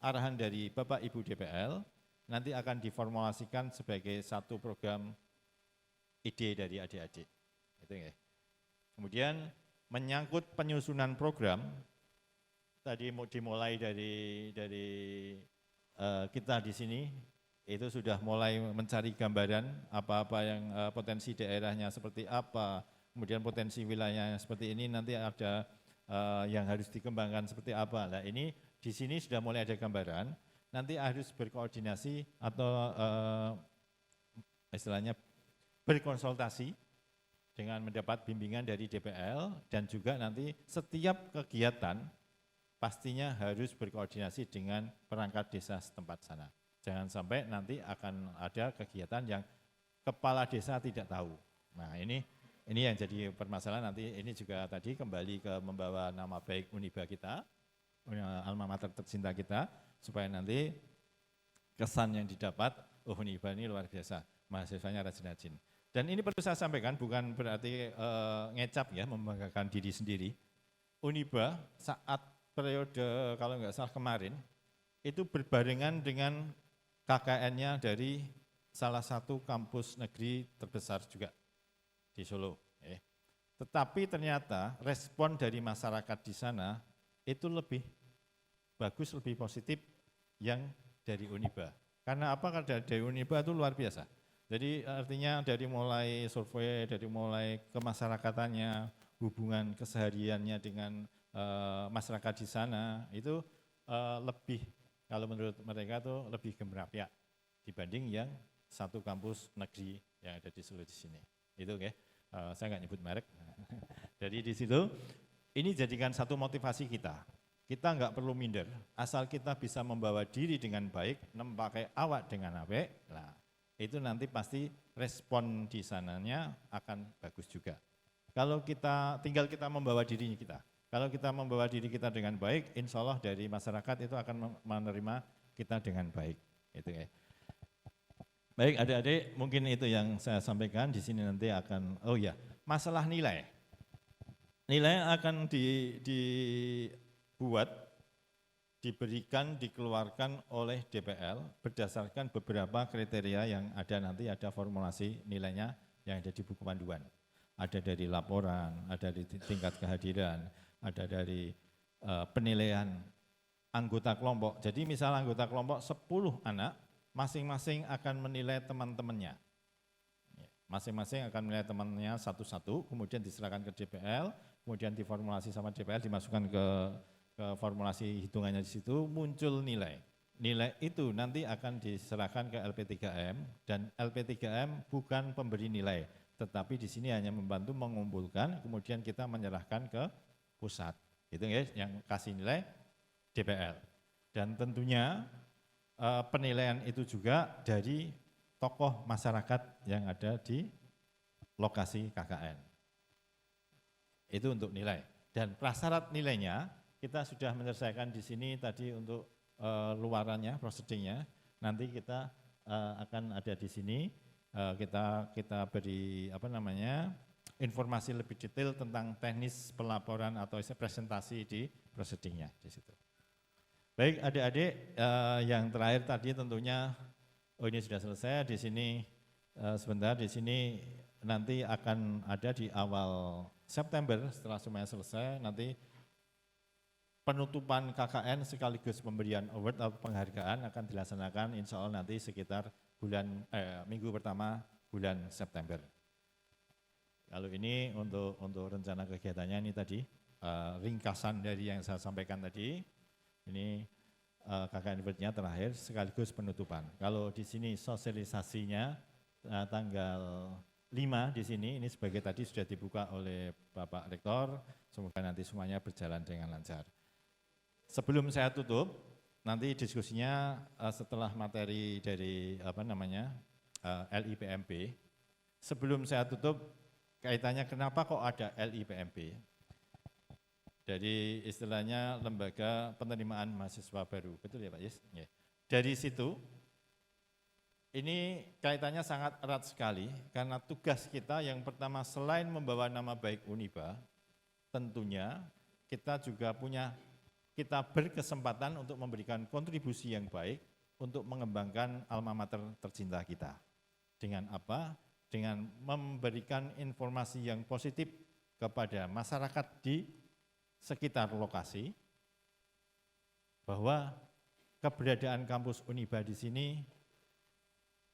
arahan dari Bapak Ibu DPL nanti akan diformulasikan sebagai satu program ide dari adik-adik. Itu ya. Kemudian menyangkut penyusunan program, tadi dimulai dari kita di sini itu sudah mulai mencari gambaran apa-apa yang potensi daerahnya seperti apa, kemudian potensi wilayahnya seperti ini, nanti ada yang harus dikembangkan seperti apa. Nah ini di sini sudah mulai ada gambaran, nanti harus berkoordinasi atau istilahnya berkonsultasi dengan mendapat bimbingan dari DPL dan juga nanti setiap kegiatan pastinya harus berkoordinasi dengan perangkat desa setempat sana. Jangan sampai nanti akan ada kegiatan yang kepala desa tidak tahu. Nah ini yang jadi permasalahan nanti, ini juga tadi kembali ke membawa nama baik Uniba kita, alma mater tercinta kita, supaya nanti kesan yang didapat, oh Uniba ini luar biasa, mahasiswanya rajin-rajin. Dan ini perlu saya sampaikan, bukan berarti ngecap ya, membanggakan diri sendiri. Uniba saat periode kalau nggak salah kemarin, itu berbarengan dengan KKN-nya dari salah satu kampus negeri terbesar juga di Solo. Tetapi ternyata respon dari masyarakat di sana itu lebih bagus, lebih positif yang dari Uniba. Karena apa? Karena dari Uniba itu luar biasa. Jadi artinya dari mulai survei, dari mulai kemasyarakatannya, hubungan kesehariannya dengan masyarakat di sana itu lebih, kalau menurut mereka tuh lebih gemerlap dibanding yang satu kampus negeri yang ada di Solo di sini. Itu saya nggak nyebut merek. Jadi di situ ini jadikan satu motivasi kita. Kita nggak perlu minder, asal kita bisa membawa diri dengan baik, memakai awak dengan apik. Nah, itu nanti pasti respon di sananya akan bagus juga. Kalau tinggal kita membawa dirinya kita. Kalau kita membawa diri kita dengan baik, insya Allah dari masyarakat itu akan menerima kita dengan baik. Itu Baik adik-adik, mungkin itu yang saya sampaikan di sini nanti akan, masalah nilai. Nilai akan dibuat, diberikan, dikeluarkan oleh DPL berdasarkan beberapa kriteria yang ada nanti, ada formulasi nilainya yang ada di buku panduan. Ada dari laporan, ada di tingkat kehadiran, ada dari penilaian anggota kelompok. Jadi misal anggota kelompok 10 anak, masing-masing akan menilai teman-temannya. Masing-masing akan menilai temannya satu-satu, kemudian diserahkan ke DPL, kemudian diformulasi sama DPL, dimasukkan ke formulasi hitungannya di situ, muncul nilai. Nilai itu nanti akan diserahkan ke LP3M, dan LP3M bukan pemberi nilai, tetapi di sini hanya membantu mengumpulkan, kemudian kita menyerahkan ke pusat. Itu yang kasih nilai DPL. Dan tentunya penilaian itu juga dari tokoh masyarakat yang ada di lokasi KKN. Itu untuk nilai. Dan prasyarat nilainya kita sudah menyelesaikan di sini tadi untuk luarannya, prosedingnya. Nanti kita akan ada di sini, kita beri informasi lebih detail tentang teknis pelaporan atau presentasi di prosedingnya di situ. Baik adik-adik, yang terakhir tadi tentunya, ini sudah selesai. Di sini sebentar, di sini nanti akan ada di awal September setelah semuanya selesai, nanti penutupan KKN sekaligus pemberian award atau penghargaan akan dilaksanakan insya Allah nanti sekitar minggu pertama bulan September. Kalau ini untuk rencana kegiatannya ini tadi, ringkasan dari yang saya sampaikan tadi, ini KKN award-nya terakhir sekaligus penutupan. Kalau di sini sosialisasinya tanggal 5 di sini, ini sebagai tadi sudah dibuka oleh Bapak Rektor, semoga nanti semuanya berjalan dengan lancar. Sebelum saya tutup, nanti diskusinya setelah materi dari LIPMP. Sebelum saya tutup, kaitannya kenapa kok ada LIPMP? Jadi istilahnya lembaga penerimaan mahasiswa baru, betul ya Pak Yus? Ya. Dari situ, ini kaitannya sangat erat sekali, karena tugas kita yang pertama selain membawa nama baik Uniba, tentunya kita berkesempatan untuk memberikan kontribusi yang baik untuk mengembangkan alma mater tercinta kita. Dengan apa? Dengan memberikan informasi yang positif kepada masyarakat di sekitar lokasi, bahwa keberadaan kampus Uniba di sini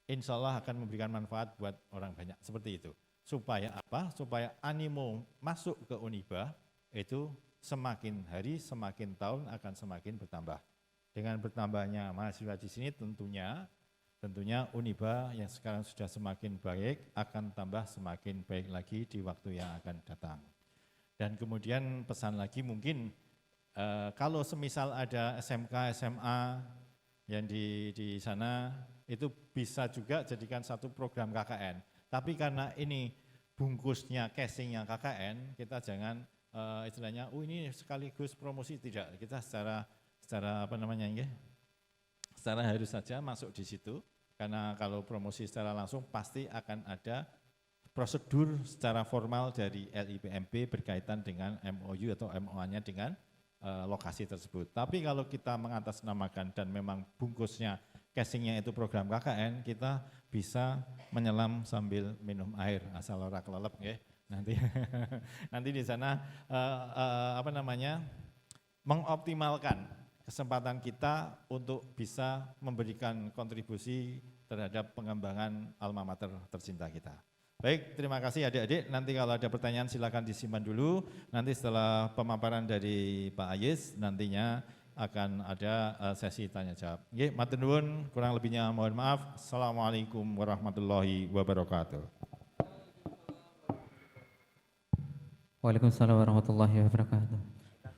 insya Allah akan memberikan manfaat buat orang banyak, seperti itu. Supaya apa? Supaya animo masuk ke Uniba itu semakin hari, semakin tahun akan semakin bertambah. Dengan bertambahnya mahasiswa di sini tentunya Uniba yang sekarang sudah semakin baik akan tambah semakin baik lagi di waktu yang akan datang. Dan kemudian pesan lagi mungkin kalau semisal ada SMK, SMA yang di sana itu bisa juga jadikan satu program KKN. Tapi karena ini bungkusnya, casingnya KKN, kita jangan istilahnya, ini sekaligus promosi, tidak. Kita secara secara harus saja masuk di situ, karena kalau promosi secara langsung pasti akan ada prosedur secara formal dari LIPMP berkaitan dengan MOU atau MOA-nya dengan lokasi tersebut. Tapi kalau kita mengatasnamakan dan memang bungkusnya, casingnya itu program KKN, kita bisa menyelam sambil minum air asal ora kelelep ya. Nanti di sana mengoptimalkan kesempatan kita untuk bisa memberikan kontribusi terhadap pengembangan alma mater tercinta kita. Baik, terima kasih adik-adik. Nanti kalau ada pertanyaan silakan disimpan dulu. Nanti setelah pemaparan dari Pak Ayis, nantinya akan ada sesi tanya jawab. Nggih, matur nuwun, kurang lebihnya mohon maaf. Assalamualaikum warahmatullahi wabarakatuh. Waalaikumsalam warahmatullahi wabarakatuh.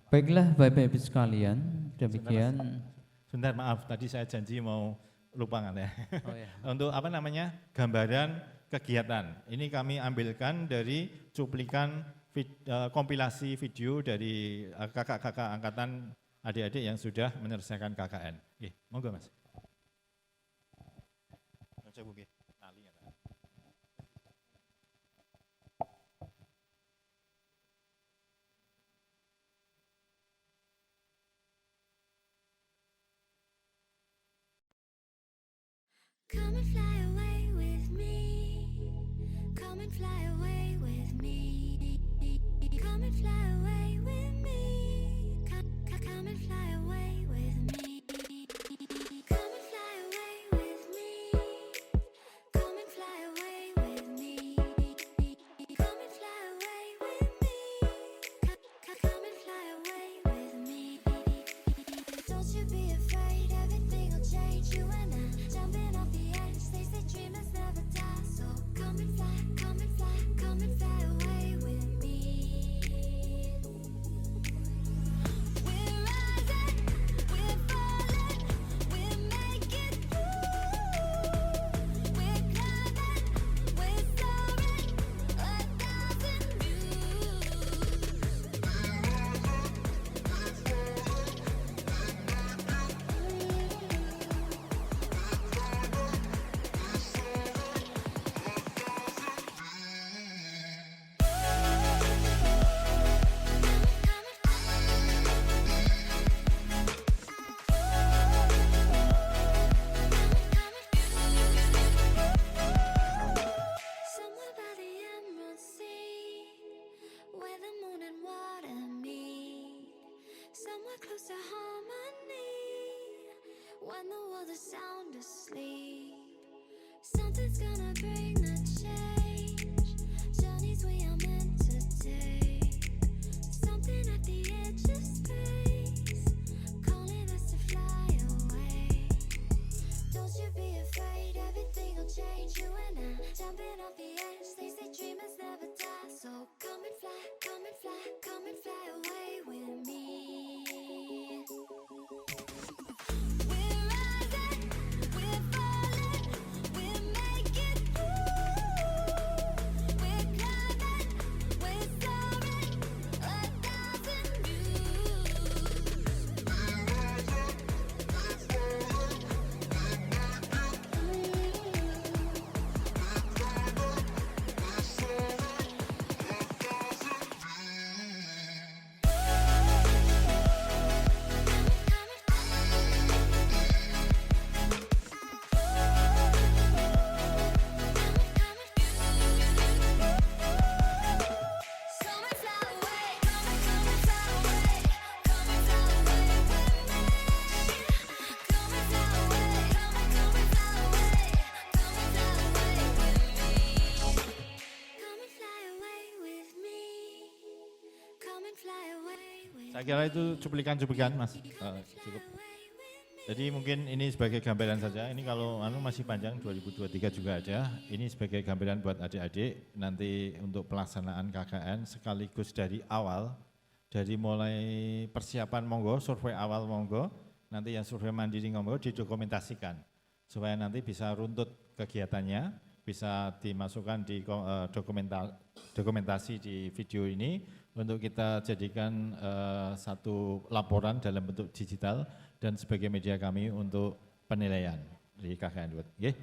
Baiklah Bapak Ibu sekalian, demikian. Sebentar maaf, tadi saya janji mau lupa kan ya. Oh, ya. Untuk gambaran kegiatan. Ini kami ambilkan dari cuplikan kompilasi video dari kakak-kakak angkatan adik-adik yang sudah menyelesaikan KKN. Oke, monggo Mas. Come and fly away with me. Come and fly away with me. Come and fly away with me. Come and fly away with me. Come and fly away with me. Come and fly away with me. Come and fly away with me. Come and fly away with me. Don't you be afraid, everything will change. You and I jumping off the edge. They say dreamers never die. So come and fly, come and fly, come and fly away with me. We're rising, we're falling, we're making through. We're climbing, we're soaring, 1,000 views. Somewhere by the Emerald Sea, where the moon and water meet. Somewhere close to harmony, when the world is sound asleep. Something's gonna bring the change, journeys we are meant to take. Something at the edge of space, calling us to fly away. Don't you be afraid, everything will change. You and I jumping off the edge. They say dreamers never die. So come and fly, come and fly, come and fly away with me. We're rising, we're falling, we're making through. We're climbing, we're soaring, 1,000 views. Come and fly away, come and fly away, come and fly away with me. Come and fly away, come and fly away, come and fly away with me. Come and fly away with me. Come and fly away with Saya kira itu cuplikan-cuplikan Mas, cukup. Jadi mungkin ini sebagai gambaran saja, ini kalau masih panjang 2023 juga ada, ini sebagai gambaran buat adik-adik nanti untuk pelaksanaan KKN sekaligus dari awal, dari mulai persiapan monggo, survei awal monggo, nanti yang survei mandiri monggo didokumentasikan, supaya nanti bisa runtut kegiatannya, bisa dimasukkan di dokumentasi di video ini, untuk kita jadikan satu laporan dalam bentuk digital dan sebagai media kami untuk penilaian di KKN. Nggih.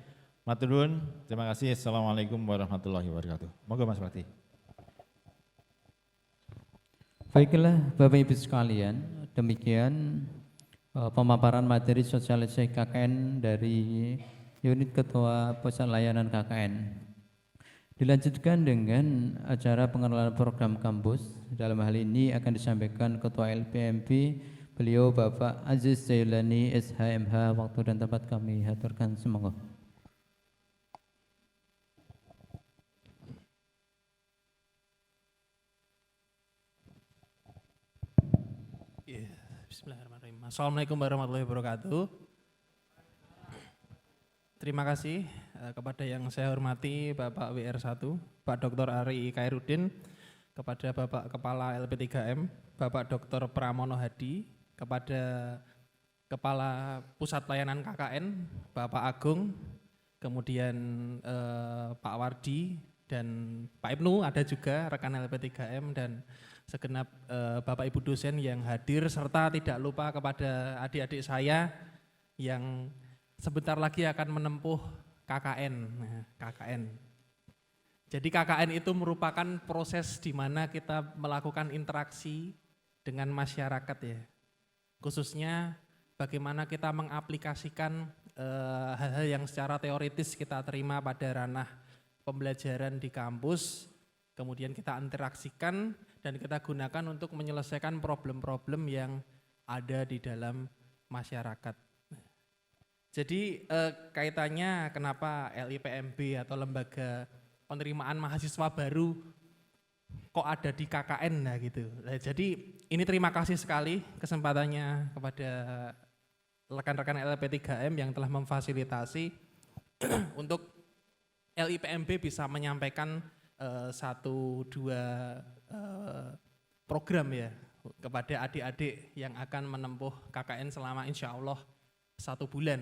Matur nuwun, terima kasih. Assalamualaikum warahmatullahi wabarakatuh. Monggo Mas Bakti. Baiklah Bapak Ibu sekalian, demikian pemaparan materi sosialisasi KKN dari unit Ketua Pusat Layanan KKN. Dilanjutkan dengan acara pengenalan program kampus. Dalam hal ini akan disampaikan Ketua LPMP, beliau Bapak Aziz Zailani SHMH. Waktu dan tempat kami aturkan, semoga. Bismillahirrahmanirrahim. Assalamualaikum warahmatullahi wabarakatuh. Terima kasih kepada yang saya hormati Bapak WR1, Pak Dr. Ari Khairudin, kepada Bapak Kepala LP3M, Bapak Dr. Pramono Hadi, kepada Kepala Pusat Layanan KKN, Bapak Agung, kemudian Pak Wardi, dan Pak Ibnu ada juga rekan LP3M, dan segenap Bapak Ibu dosen yang hadir, serta tidak lupa kepada adik-adik saya yang sebentar lagi akan menempuh KKN. Nah, KKN. Jadi KKN itu merupakan proses di mana kita melakukan interaksi dengan masyarakat ya. Khususnya bagaimana kita mengaplikasikan hal-hal yang secara teoritis kita terima pada ranah pembelajaran di kampus, kemudian kita interaksikan dan kita gunakan untuk menyelesaikan problem-problem yang ada di dalam masyarakat. Jadi kaitannya kenapa LIPMB atau Lembaga Penerimaan Mahasiswa Baru kok ada di KKN nah gitu. Nah, jadi ini terima kasih sekali kesempatannya kepada rekan-rekan LP3M yang telah memfasilitasi untuk LIPMB bisa menyampaikan satu dua program ya kepada adik-adik yang akan menempuh KKN selama insya Allah 1 bulan.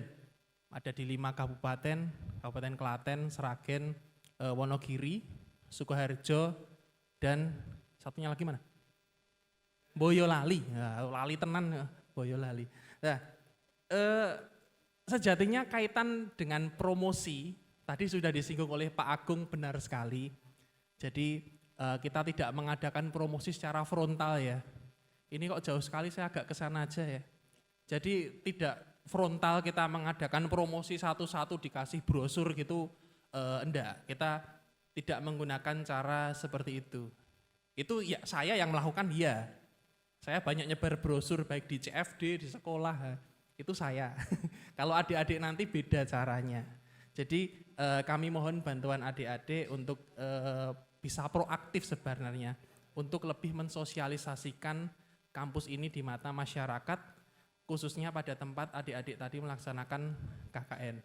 Ada di 5 kabupaten, Kabupaten Klaten, Sragen, Wonogiri, Sukoharjo, dan satunya lagi mana? Boyolali, nah, lali tenan, Boyolali. Nah, sejatinya kaitan dengan promosi, tadi sudah disinggung oleh Pak Agung benar sekali. Jadi kita tidak mengadakan promosi secara frontal ya. Ini kok jauh sekali, saya agak kesana aja ya. Jadi tidak frontal kita mengadakan promosi satu-satu dikasih brosur gitu, enggak. Kita tidak menggunakan cara seperti itu. Itu ya saya yang melakukan ya. Saya banyak nyebar brosur baik di CFD, di sekolah, itu saya. Kalau adik-adik nanti beda caranya. Jadi kami mohon bantuan adik-adik untuk bisa proaktif sebenarnya untuk lebih mensosialisasikan kampus ini di mata masyarakat, khususnya pada tempat adik-adik tadi melaksanakan KKN.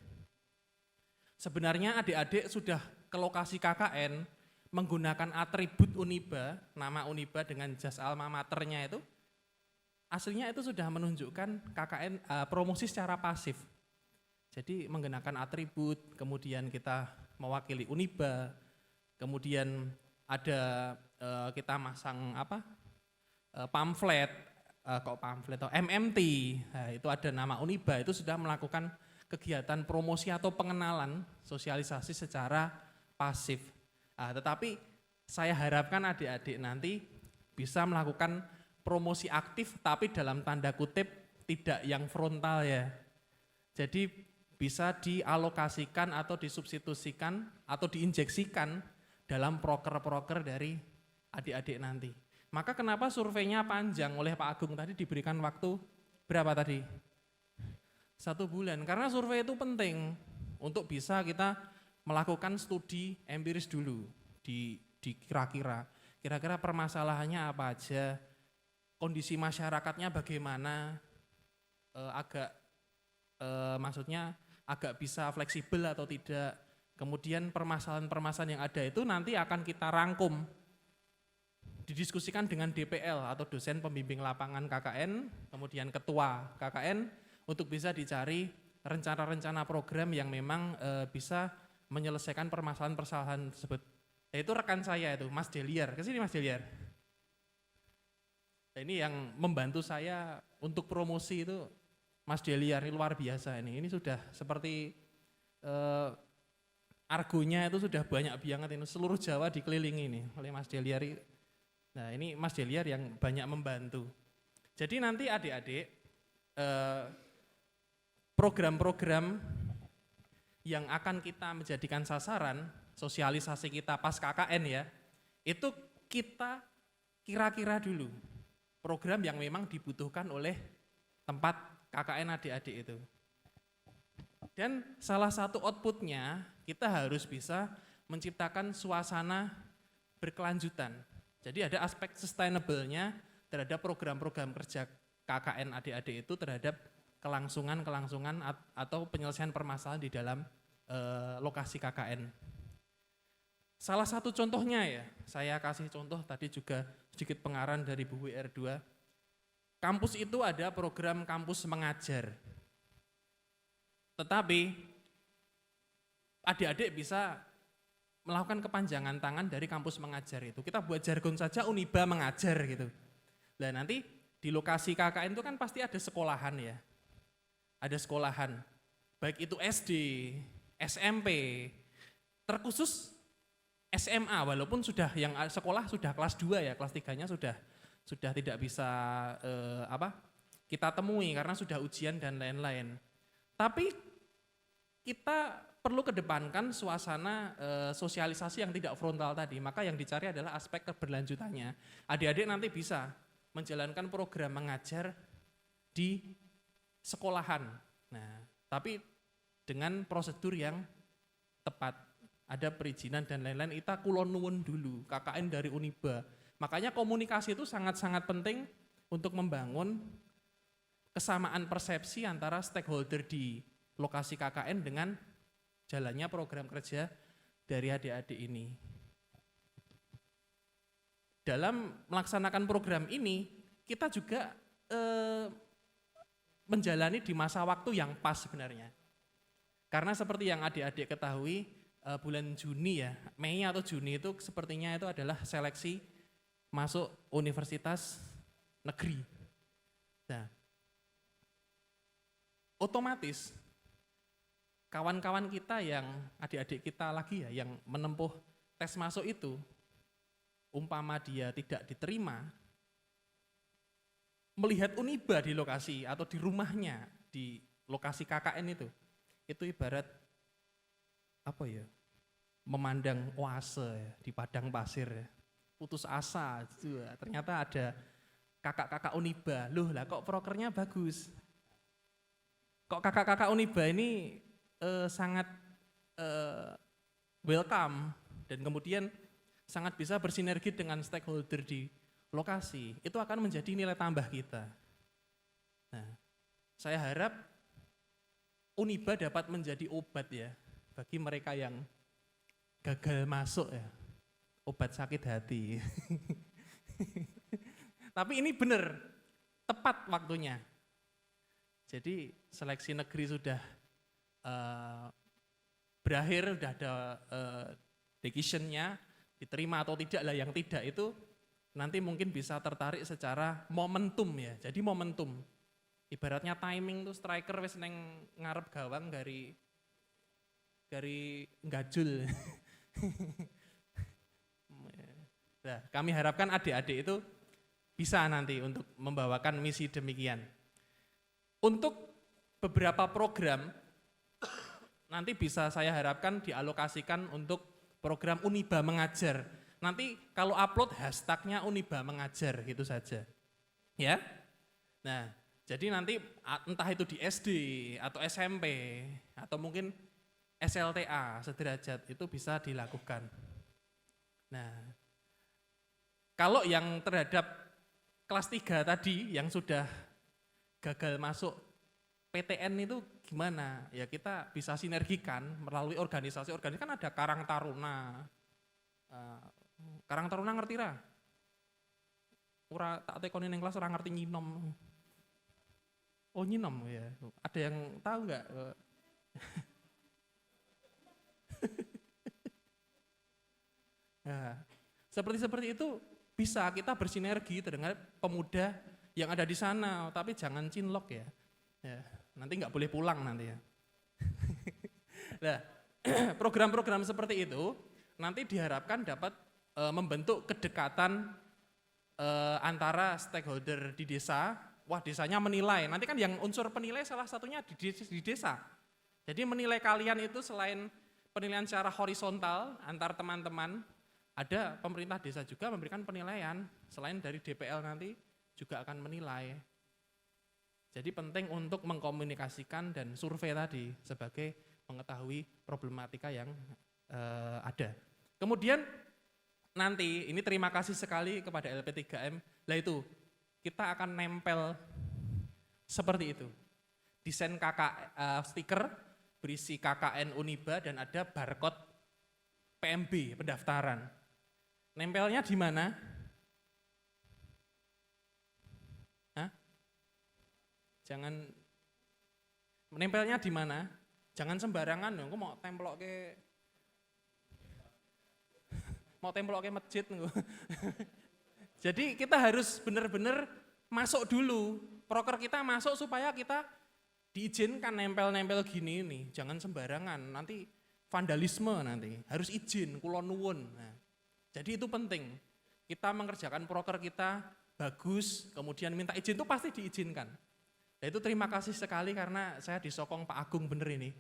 Sebenarnya adik-adik sudah ke lokasi KKN menggunakan atribut Uniba, nama Uniba dengan jas alma maternya itu, aslinya itu sudah menunjukkan KKN promosi secara pasif. Jadi menggunakan atribut, kemudian kita mewakili Uniba, kemudian ada kita masang pamflet, atau MMT, nah, itu ada nama Uniba, itu sudah melakukan kegiatan promosi atau pengenalan sosialisasi secara pasif. Nah, tetapi saya harapkan adik-adik nanti bisa melakukan promosi aktif tapi dalam tanda kutip tidak yang frontal ya. Jadi bisa dialokasikan atau disubstitusikan atau diinjeksikan dalam proker-proker dari adik-adik nanti. Maka kenapa surveinya panjang oleh Pak Agung tadi diberikan waktu berapa tadi? 1 bulan, karena survei itu penting untuk bisa kita melakukan studi empiris dulu di kira-kira permasalahannya apa aja, kondisi masyarakatnya bagaimana, maksudnya agak bisa fleksibel atau tidak. Kemudian permasalahan-permasalahan yang ada itu nanti akan kita rangkum, didiskusikan dengan DPL atau dosen pembimbing lapangan KKN, kemudian ketua KKN untuk bisa dicari rencana-rencana program yang memang bisa menyelesaikan permasalahan-permasalahan tersebut. Itu rekan saya itu, Mas Deliar. Kesini Mas Deliar. Nah, ini yang membantu saya untuk promosi itu Mas Deliar ini luar biasa ini. Ini sudah seperti argonya itu sudah banyak banget ini. Seluruh Jawa dikelilingi ini oleh Mas Deliar. Nah ini Mas Deliar yang banyak membantu. Jadi nanti adik-adik program-program yang akan kita menjadikan sasaran sosialisasi kita pas KKN ya, itu kita kira-kira dulu program yang memang dibutuhkan oleh tempat KKN adik-adik itu. Dan salah satu outputnya kita harus bisa menciptakan suasana berkelanjutan. Jadi ada aspek sustainable-nya terhadap program-program kerja KKN adik-adik itu terhadap kelangsungan atau penyelesaian permasalahan di dalam lokasi KKN. Salah satu contohnya ya, saya kasih contoh tadi juga sedikit pengarang dari buku R2. Kampus itu ada program kampus mengajar. Tetapi adik-adik bisa melakukan kepanjangan tangan dari kampus mengajar itu. Kita buat jargon saja Uniba mengajar gitu. Nah nanti di lokasi KKN itu kan pasti ada sekolahan ya. Ada sekolahan, baik itu SD, SMP, terkhusus SMA walaupun sudah yang sekolah sudah kelas 2 ya, kelas 3-nya sudah tidak bisa kita temui karena sudah ujian dan lain-lain. Tapi kita perlu kedepankan suasana sosialisasi yang tidak frontal tadi, maka yang dicari adalah aspek keberlanjutannya. Adik-adik nanti bisa menjalankan program mengajar di sekolahan. Nah, tapi dengan prosedur yang tepat, ada perizinan dan lain-lain. Kita kulon nuwun dulu, KKN dari Uniba. Makanya komunikasi itu sangat-sangat penting untuk membangun kesamaan persepsi antara stakeholder di lokasi KKN dengan jalannya program kerja dari adik-adik ini. Dalam melaksanakan program ini, kita juga menjalani di masa waktu yang pas sebenarnya. Karena seperti yang adik-adik ketahui, bulan Juni ya, Mei atau Juni itu sepertinya itu adalah seleksi masuk universitas negeri. Nah, otomatis kawan-kawan kita yang adik-adik kita lagi ya, yang menempuh tes masuk itu, umpama dia tidak diterima, melihat Uniba di lokasi atau di rumahnya, di lokasi KKN itu ibarat apa ya, memandang oase ya, di padang pasir ya. Putus asa, ternyata ada kakak-kakak Uniba, loh lah kok prokernya bagus, kok kakak-kakak Uniba ini sangat welcome dan kemudian sangat bisa bersinergi dengan stakeholder di lokasi, itu akan menjadi nilai tambah kita. Nah, saya harap Uniba dapat menjadi obat ya bagi mereka yang gagal masuk ya, obat sakit hati. Tapi ini benar, tepat waktunya. Jadi seleksi negeri sudah berakhir, sudah ada decision-nya, diterima atau tidak lah, yang tidak itu nanti mungkin bisa tertarik secara momentum ya. Jadi momentum, ibaratnya timing tuh striker wis neng ngarep gawang dari gajul. Nah, kami harapkan adik-adik itu bisa nanti untuk membawakan misi demikian. Untuk beberapa program nanti bisa saya harapkan dialokasikan untuk program Uniba mengajar. Nanti kalau upload hashtagnya Uniba mengajar gitu saja. Ya. Nah, jadi nanti entah itu di SD atau SMP atau mungkin SLTA sederajat itu bisa dilakukan. Nah, kalau yang terhadap kelas 3 tadi yang sudah gagal masuk PTN itu gimana? Ya kita bisa sinergikan melalui organisasi kan ada Karang Taruna. Karang Taruna ngerti ra? Ora tak tekoni ning kelas ora ngerti nyinom. Oh nyinom ya. Ada yang tahu enggak? Nah, seperti itu bisa kita bersinergi dengan pemuda yang ada di sana, tapi jangan cinlok ya. nanti nggak boleh pulang nanti ya. Nah, program-program seperti itu nanti diharapkan dapat membentuk kedekatan antara stakeholder di desa. Wah, desanya menilai. Nanti kan yang unsur penilai salah satunya di desa. Jadi menilai kalian itu selain penilaian secara horizontal antar teman-teman, ada pemerintah desa juga memberikan penilaian. Selain dari DPL nanti juga akan menilai. Jadi penting untuk mengkomunikasikan dan survei tadi sebagai mengetahui problematika yang ada. Kemudian nanti, ini terima kasih sekali kepada LP3M, lah itu kita akan nempel seperti itu. Desain stiker berisi KKN Uniba dan ada barcode PMB, pendaftaran. Nempelnya di mana? Hah? Jangan, nempelnya di mana? Jangan sembarangan dong, aku mau templok ke masjid. Jadi kita harus benar-benar masuk dulu. Proker kita masuk supaya kita diizinkan nempel-nempel gini nih. Jangan sembarangan, nanti vandalisme nanti. Harus izin, kulon nuwun. Nah, jadi itu penting. Kita mengerjakan proker kita bagus, kemudian minta izin itu pasti diizinkan. Nah, itu terima kasih sekali karena saya disokong Pak Agung bener ini.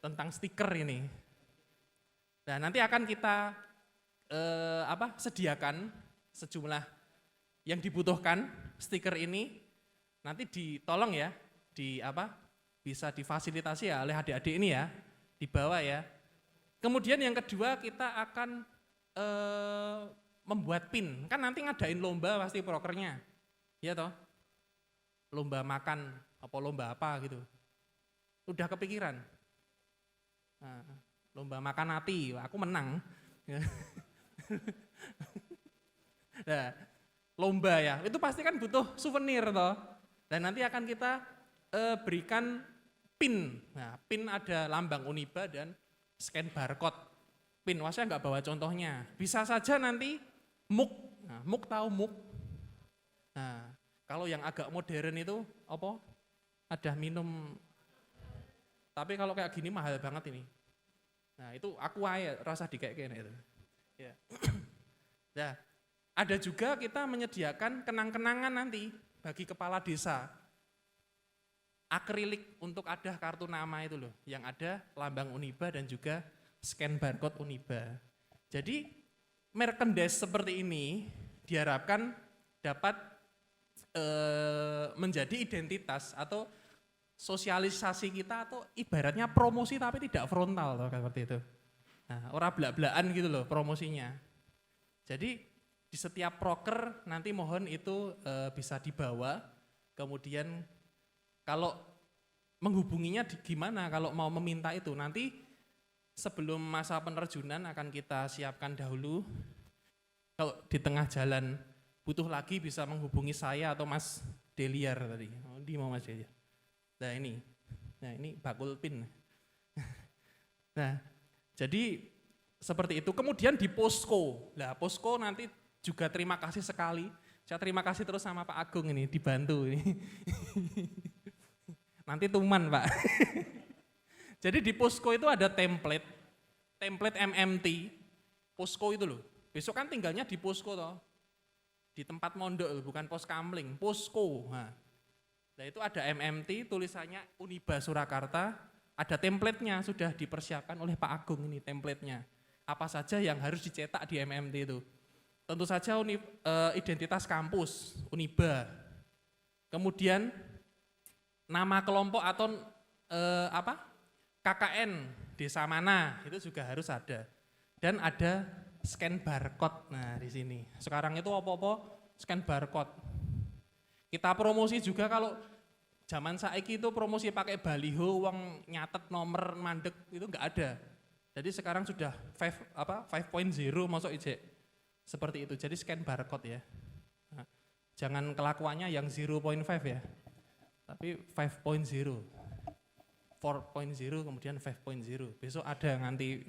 Tentang stiker ini. Nah, nanti akan kita sediakan sejumlah yang dibutuhkan stiker ini, nanti ditolong ya, bisa difasilitasi ya oleh adik-adik ini ya, dibawa ya. Kemudian yang kedua kita akan membuat pin, kan nanti ngadain lomba pasti prokernya, ya toh, lomba makan, lomba apa gitu, udah kepikiran, nah, lomba makan hati, aku menang. Nah, lomba ya, itu pasti kan butuh souvenir toh. Dan nanti akan kita berikan pin. Nah, pin ada lambang Uniba dan scan barcode. Pin, wah saya nggak bawa contohnya. Bisa saja nanti muk. Nah, muk tahu muk. Nah, kalau yang agak modern itu apa? Ada minum. Tapi kalau kayak gini mahal banget ini. Nah, itu aku aja rasa dikayak-kayak itu. Ya. Nah, ada juga kita menyediakan kenang-kenangan nanti bagi kepala desa. Akrilik untuk ada kartu nama itu loh, yang ada lambang Uniba dan juga scan barcode Uniba. Jadi merchandise seperti ini diharapkan dapat menjadi identitas atau sosialisasi kita atau ibaratnya promosi tapi tidak frontal loh, seperti itu. Nah, orang belak-belakan gitu loh promosinya. Jadi di setiap proker nanti mohon itu bisa dibawa, kemudian kalau menghubunginya gimana kalau mau meminta itu, nanti sebelum masa penerjunan akan kita siapkan dahulu. Kalau di tengah jalan butuh lagi bisa menghubungi saya atau Mas Deliar tadi. Oh, di mau Mas Deliar. Nah ini bakul pin. Nah, jadi seperti itu. Kemudian di posko. Nah, posko nanti juga terima kasih sekali. Saya terima kasih terus sama Pak Agung ini, dibantu ini. Nanti tuman Pak. Jadi di posko itu ada template MMT, posko itu loh. Besok kan tinggalnya di posko toh. Di tempat mondok, bukan pos kamling, posko. Nah itu ada MMT, tulisannya Uniba Surakarta, ada template-nya, sudah dipersiapkan oleh Pak Agung ini template-nya. Apa saja yang harus dicetak di MMT itu. Tentu saja identitas kampus, Uniba. Kemudian nama kelompok atau KKN desa mana, itu juga harus ada. Dan ada scan barcode, nah di sini. Sekarang itu apa-apa scan barcode. Kita promosi juga kalau zaman saiki itu promosi pakai baliho, uang nyatet nomor mandek itu enggak ada. Jadi sekarang sudah 5.0 masuk ijek. Seperti itu. Jadi scan barcode ya. Nah, jangan kelakuannya yang 0.5 ya. Tapi 5.0. 4.0 kemudian 5.0. Besok ada nganti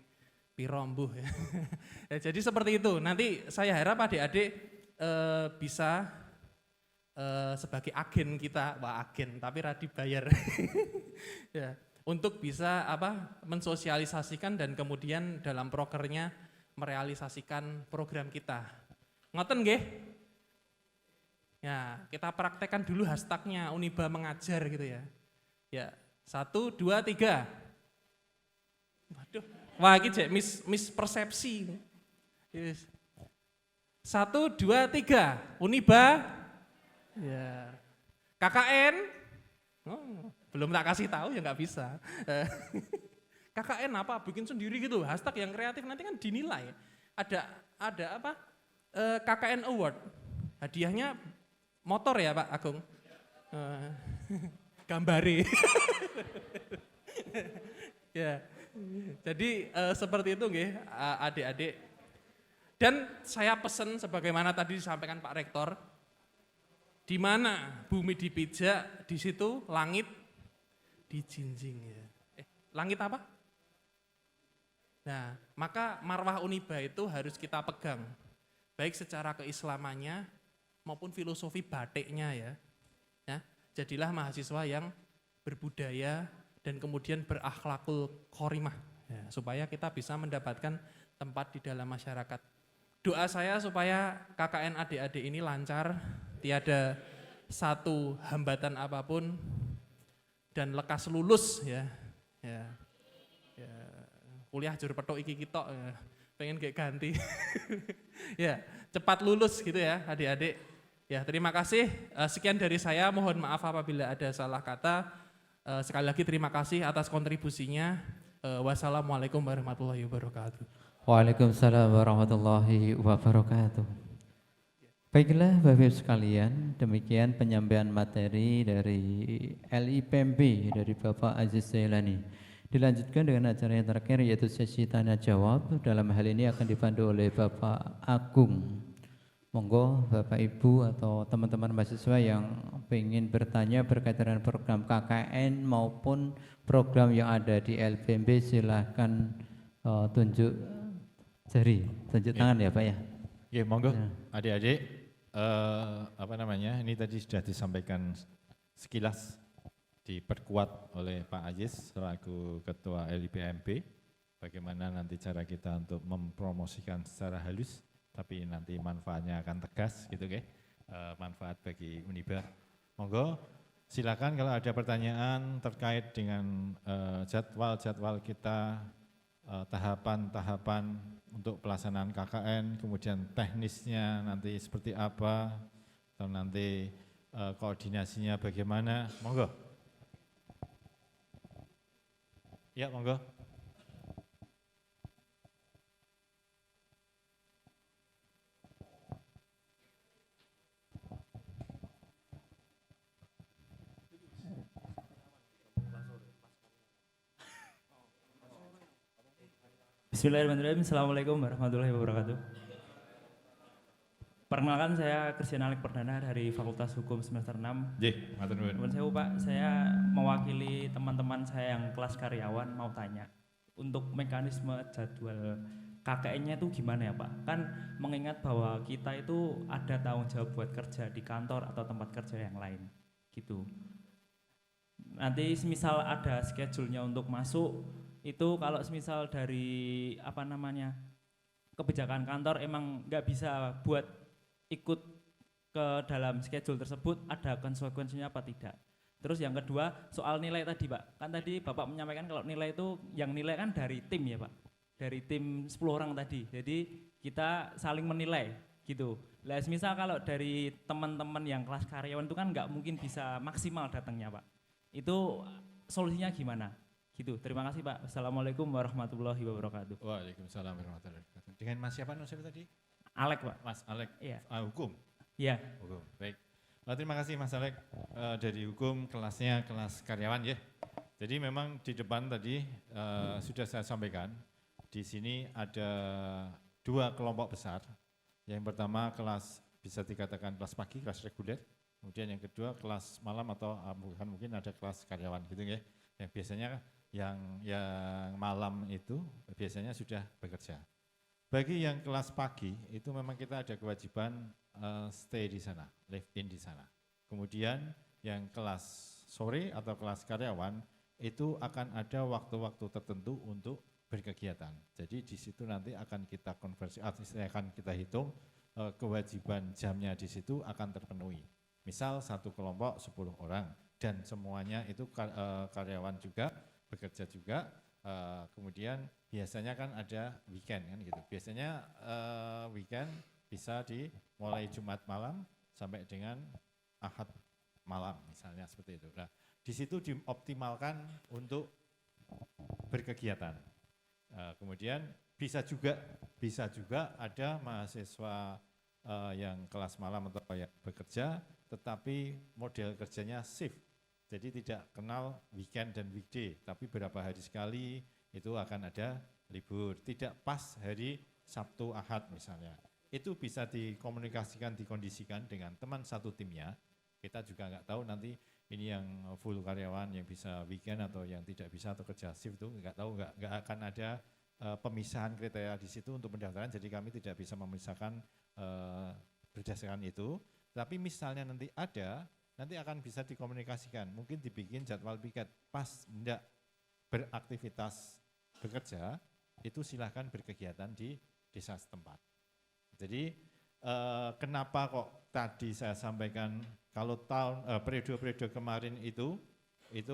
pirombuh ya. Ya. Jadi seperti itu. Nanti saya harap adik-adik bisa sebagai agen kita, agen tapi radi bayar. Ya, untuk bisa mensosialisasikan dan kemudian dalam prokernya merealisasikan program kita. Ngoten nggih? Ya, kita praktekkan dulu hashtagnya Uniba mengajar gitu ya. Ya, 1, 2, 3. Waduh, wah ini cek mispersepsi. Yes. 1, 2, 3, Uniba. Ya. KKN. Oh, belum tak kasih tahu ya nggak bisa. KKN apa? Bikin sendiri gitu. Hashtag yang kreatif nanti kan dinilai. Ada apa? KKN Award. Hadiahnya motor ya Pak Agung? Gambari. Ya. Jadi seperti itu nggih adik-adik. Dan saya pesan sebagaimana tadi disampaikan Pak Rektor, di mana bumi dipijak, di situ langit dijinjing ya. Langit apa? Nah, maka marwah Uniba itu harus kita pegang. Baik secara keislamannya maupun filosofi batiknya ya. Jadilah mahasiswa yang berbudaya dan kemudian berakhlakul khorimah ya, supaya kita bisa mendapatkan tempat di dalam masyarakat. Doa saya supaya KKN adik-adik ini lancar, tiada satu hambatan apapun dan lekas lulus ya. Kuliah jur petok iki kita pengen kayak ganti. Ya, cepat lulus gitu ya adik-adik. Ya, terima kasih. Sekian dari saya, mohon maaf apabila ada salah kata. Sekali lagi terima kasih atas kontribusinya. Wassalamualaikum warahmatullahi wabarakatuh. Waalaikumsalam warahmatullahi wabarakatuh. Baiklah Bapak Ibu sekalian, demikian penyampaian materi dari LIPMB dari Bapak Aziz Zailani. Dilanjutkan dengan acara yang terakhir yaitu sesi tanya jawab. Dalam hal ini akan dipandu oleh Bapak Agung. Monggo Bapak Ibu atau teman-teman mahasiswa yang ingin bertanya berkaitan dengan program KKN maupun program yang ada di LPMB silahkan tunjuk jari, tunjuk tangan ya Pak ya. Ya, monggo adik-adik, ini tadi sudah disampaikan sekilas, diperkuat oleh Pak Aziz selaku Ketua LIPMB, bagaimana nanti cara kita untuk mempromosikan secara halus, tapi nanti manfaatnya akan tegas gitu manfaat bagi Uniba. Monggo silakan kalau ada pertanyaan terkait dengan jadwal-jadwal kita, tahapan-tahapan untuk pelaksanaan KKN, kemudian teknisnya nanti seperti apa, atau nanti koordinasinya bagaimana, monggo. Ya, monggo. Bismillahirrahmanirrahim. Assalamualaikum warahmatullahi wabarakatuh. Perkenalkan saya Christian Alek Perdana dari Fakultas Hukum semester 6. Matur nuwun. Nuwun sewu Pak, saya mewakili teman-teman saya yang kelas karyawan mau tanya. Untuk mekanisme jadwal KKN-nya itu gimana ya Pak? Kan mengingat bahwa kita itu ada tanggung jawab buat kerja di kantor atau tempat kerja yang lain gitu. Nanti semisal ada schedule-nya untuk masuk, itu kalau semisal dari kebijakan kantor emang nggak bisa buat ikut ke dalam schedule tersebut, ada konsekuensinya apa tidak. Terus yang kedua soal nilai tadi Pak, kan tadi Bapak menyampaikan kalau nilai itu yang nilai kan dari tim ya Pak, dari tim 10 orang tadi, jadi kita saling menilai gitu. Lah misal kalau dari teman-teman yang kelas karyawan itu kan nggak mungkin bisa maksimal datangnya Pak, itu solusinya gimana? Gitu. Terima kasih Pak. Assalamualaikum warahmatullahi wabarakatuh. Waalaikumsalam warahmatullahi wabarakatuh. Dengan Mas siapa tadi? Alek Pak. Mas Alek. Iya. Hukum. Iya. Hukum. Baik. Terima kasih Mas Alek dari hukum, kelasnya kelas karyawan ya. Jadi memang di depan tadi sudah saya sampaikan, di sini ada 2 kelompok besar. Yang pertama kelas bisa dikatakan kelas pagi, kelas reguler. Kemudian yang kedua kelas malam atau mungkin ada kelas karyawan gitu ya. Yang biasanya yang malam itu biasanya sudah bekerja. Bagi yang kelas pagi itu memang kita ada kewajiban stay di sana, live in di sana. Kemudian yang kelas sore atau kelas karyawan itu akan ada waktu-waktu tertentu untuk berkegiatan. Jadi di situ nanti akan kita konversi, akan kita hitung kewajiban jamnya di situ akan terpenuhi. Misal satu kelompok 10 orang dan semuanya itu karyawan juga, bekerja juga, kemudian biasanya kan ada weekend kan gitu. Biasanya weekend bisa dimulai Jumat malam sampai dengan Ahad malam misalnya seperti itu. Nah, di situ dioptimalkan untuk berkegiatan. Kemudian bisa juga ada mahasiswa yang kelas malam atau yang bekerja, tetapi model kerjanya shift. Jadi tidak kenal weekend dan weekday, tapi beberapa hari sekali itu akan ada libur. Tidak pas hari Sabtu Ahad misalnya. Itu bisa dikomunikasikan, dikondisikan dengan teman satu timnya. Kita juga nggak tahu nanti ini yang full karyawan yang bisa weekend atau yang tidak bisa atau kerja shift itu nggak tahu, nggak akan ada pemisahan kriteria di situ untuk pendaftaran. Jadi kami tidak bisa memisahkan berdasarkan itu. Tapi misalnya nanti ada, nanti akan bisa dikomunikasikan. Mungkin dibikin jadwal piket pas tidak beraktivitas bekerja, itu silahkan berkegiatan di desa setempat. Jadi kenapa kok tadi saya sampaikan kalau periode-periode kemarin itu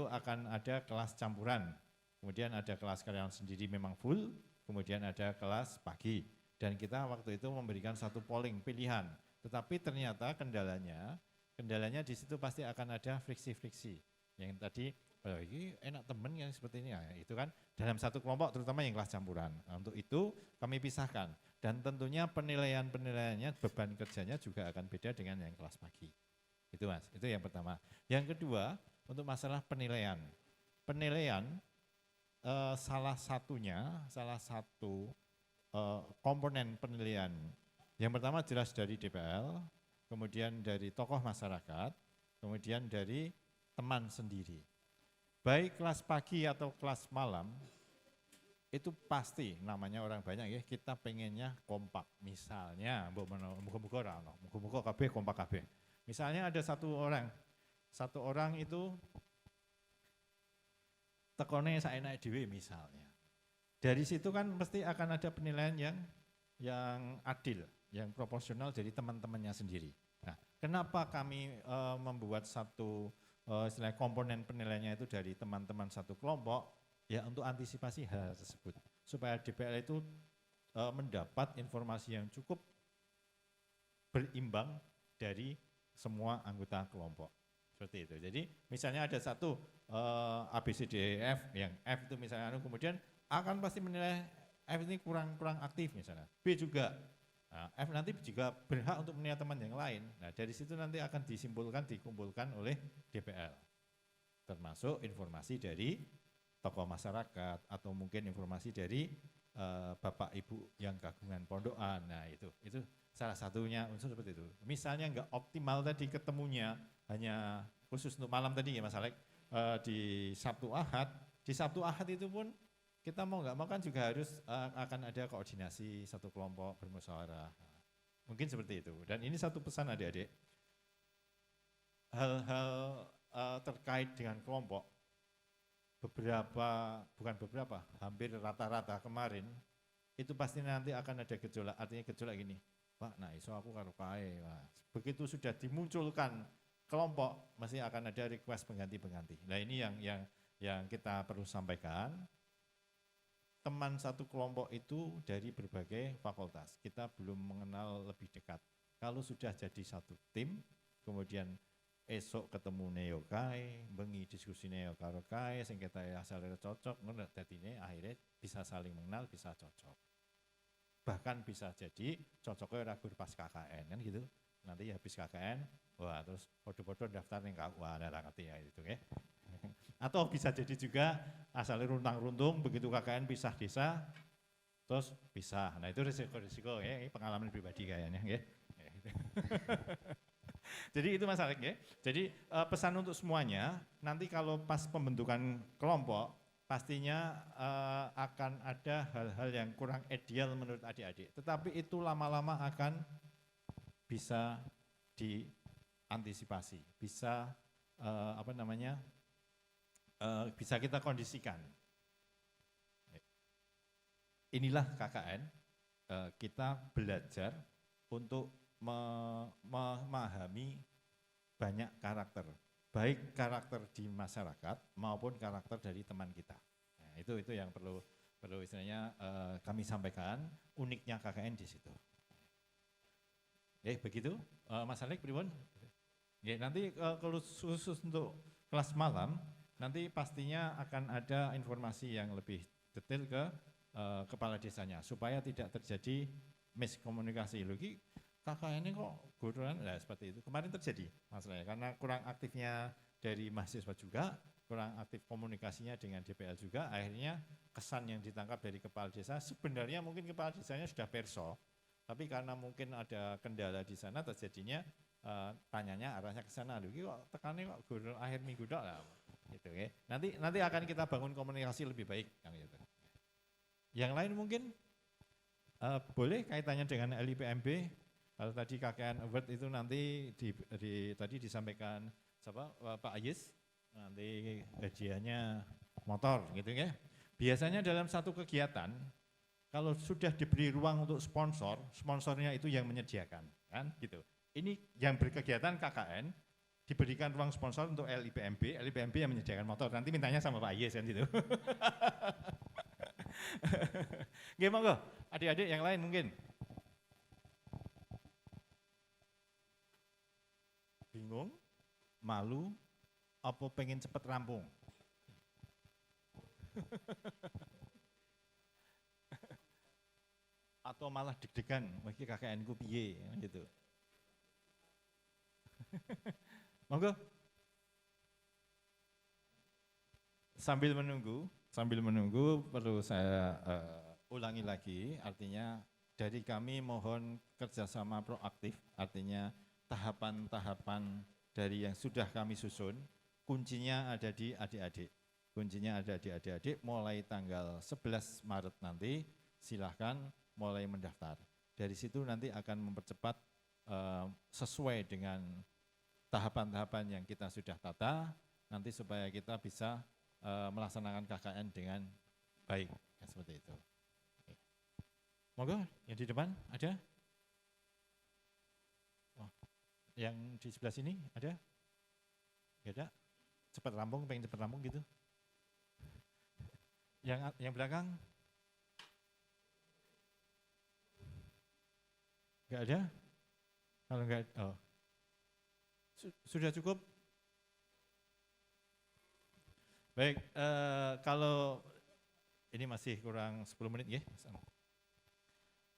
akan ada kelas campuran, kemudian ada kelas karyawan sendiri memang full, kemudian ada kelas pagi, dan kita waktu itu memberikan satu polling pilihan, tetapi ternyata kendalanya di situ pasti akan ada friksi-friksi, yang tadi ini enak temen yang seperti ini, ya, itu kan dalam satu kelompok terutama yang kelas campuran. Nah, untuk itu kami pisahkan dan tentunya penilaiannya beban kerjanya juga akan beda dengan yang kelas pagi. Itu Mas, itu yang pertama. Yang kedua untuk masalah penilaian. Penilaian salah satu komponen penilaian yang pertama jelas dari DPL, kemudian dari tokoh masyarakat, kemudian dari teman sendiri. Baik kelas pagi atau kelas malam, itu pasti namanya orang banyak ya, kita pengennya kompak. Misalnya, muga-muga kabeh kompak kabeh. Misalnya ada satu orang itu tekone saenake dhewe misalnya. Dari situ kan pasti akan ada penilaian yang adil, yang proporsional dari teman-temannya sendiri. Nah, kenapa kami membuat satu istilah komponen penilaiannya itu dari teman-teman satu kelompok, ya untuk antisipasi hal tersebut, supaya DPL itu mendapat informasi yang cukup berimbang dari semua anggota kelompok. Seperti itu. Jadi misalnya ada satu ABCDEF, yang F itu misalnya, kemudian akan pasti menilai F ini kurang aktif misalnya, B juga. Nah, F nanti juga berhak untuk menilai teman yang lain. Nah, dari situ nanti akan dikumpulkan oleh DPL. Termasuk informasi dari tokoh masyarakat atau mungkin informasi dari Bapak Ibu yang gabungan pondokan. Nah, itu salah satunya unsur seperti itu. Misalnya enggak optimal tadi ketemunya hanya khusus untuk malam tadi ya Mas Alek, di Sabtu Ahad. Di Sabtu Ahad itu pun kita mau nggak mau kan juga harus akan ada koordinasi satu kelompok bermusyawarah. Mungkin seperti itu. Dan ini satu pesan adik-adik, hal-hal terkait dengan kelompok, hampir rata-rata kemarin, itu pasti nanti akan ada gejolak. Artinya gejolak gini, Pak, nah iso aku karo kae. Begitu sudah dimunculkan kelompok, masih akan ada request pengganti-pengganti. Nah ini yang kita perlu sampaikan. Teman satu kelompok itu dari berbagai fakultas, kita belum mengenal lebih dekat. Kalau sudah jadi satu tim, kemudian esok ketemu neokai, bengi diskusi karo kae, sing kita asalnya cocok, dadine akhirnya bisa saling mengenal, bisa cocok. Bahkan bisa jadi cocoknya ragu pas KKN kan gitu. Nanti habis KKN, wah terus podo-podo daftar ning KUA, ngerti ya itu ya. Atau bisa jadi juga asalnya runtang-runtung, begitu KKN pisah desa, terus pisah. Nah itu risiko ya, ini pengalaman pribadi kayaknya ya. Jadi itu Mas Alek ya. Jadi pesan untuk semuanya, nanti kalau pas pembentukan kelompok, pastinya akan ada hal-hal yang kurang ideal menurut adik-adik. Tetapi itu lama-lama akan bisa antisipasi, bisa bisa kita kondisikan. Inilah KKN, kita belajar untuk memahami banyak karakter, baik karakter di masyarakat maupun karakter dari teman kita. Nah, itu yang perlu istilahnya kami sampaikan, uniknya KKN di situ. Begitu, Mas Alek, pripun? Nanti khusus untuk kelas malam, nanti pastinya akan ada informasi yang lebih detail ke kepala desanya, supaya tidak terjadi miskomunikasi. Logi KKN ini kok guruan, nah seperti itu. Kemarin terjadi masalahnya, karena kurang aktifnya dari mahasiswa juga, kurang aktif komunikasinya dengan DPL juga, akhirnya kesan yang ditangkap dari kepala desa, sebenarnya mungkin kepala desanya sudah perso, tapi karena mungkin ada kendala di sana terjadinya tanyanya arahnya ke sana, loh kok tekannya kok guru akhir minggu dok lah, gitu ya. Nanti akan kita bangun komunikasi lebih baik, yang gitu. Yang lain mungkin boleh kaitannya dengan LIPMB. Kalau tadi KKN Award itu nanti tadi disampaikan Pak Ayis, nanti hadiahnya motor, gitu ya. Biasanya dalam satu kegiatan, kalau sudah diberi ruang untuk sponsor, sponsornya itu yang menyediakan, kan, gitu. Ini yang berkegiatan KKN diberikan ruang sponsor untuk LIPMB yang menyediakan motor. Nanti mintanya sama Pak Ayis kan gitu. Gimana, adik-adik yang lain mungkin? Bingung, malu, apa pengen cepet rampung? Atau malah deg-degan, mungkin KKN ku piye, gitu. Monggo. Sambil menunggu perlu saya ulangi lagi, artinya dari kami mohon kerjasama proaktif, artinya tahapan-tahapan dari yang sudah kami susun, kuncinya ada di adik-adik. Kuncinya ada di adik-adik, mulai tanggal 11 Maret nanti silahkan mulai mendaftar. Dari situ nanti akan mempercepat sesuai dengan tahapan-tahapan yang kita sudah tata, nanti supaya kita bisa melaksanakan KKN dengan baik, ya, seperti itu. Monggo, yang di depan ada? Oh, yang di sebelah sini ada? Gak ada? Cepat rampung, pengen cepat rampung gitu? Yang belakang? Gak ada? Kalau enggak, oh. Sudah cukup? Baik, kalau ini masih kurang 10 menit ya.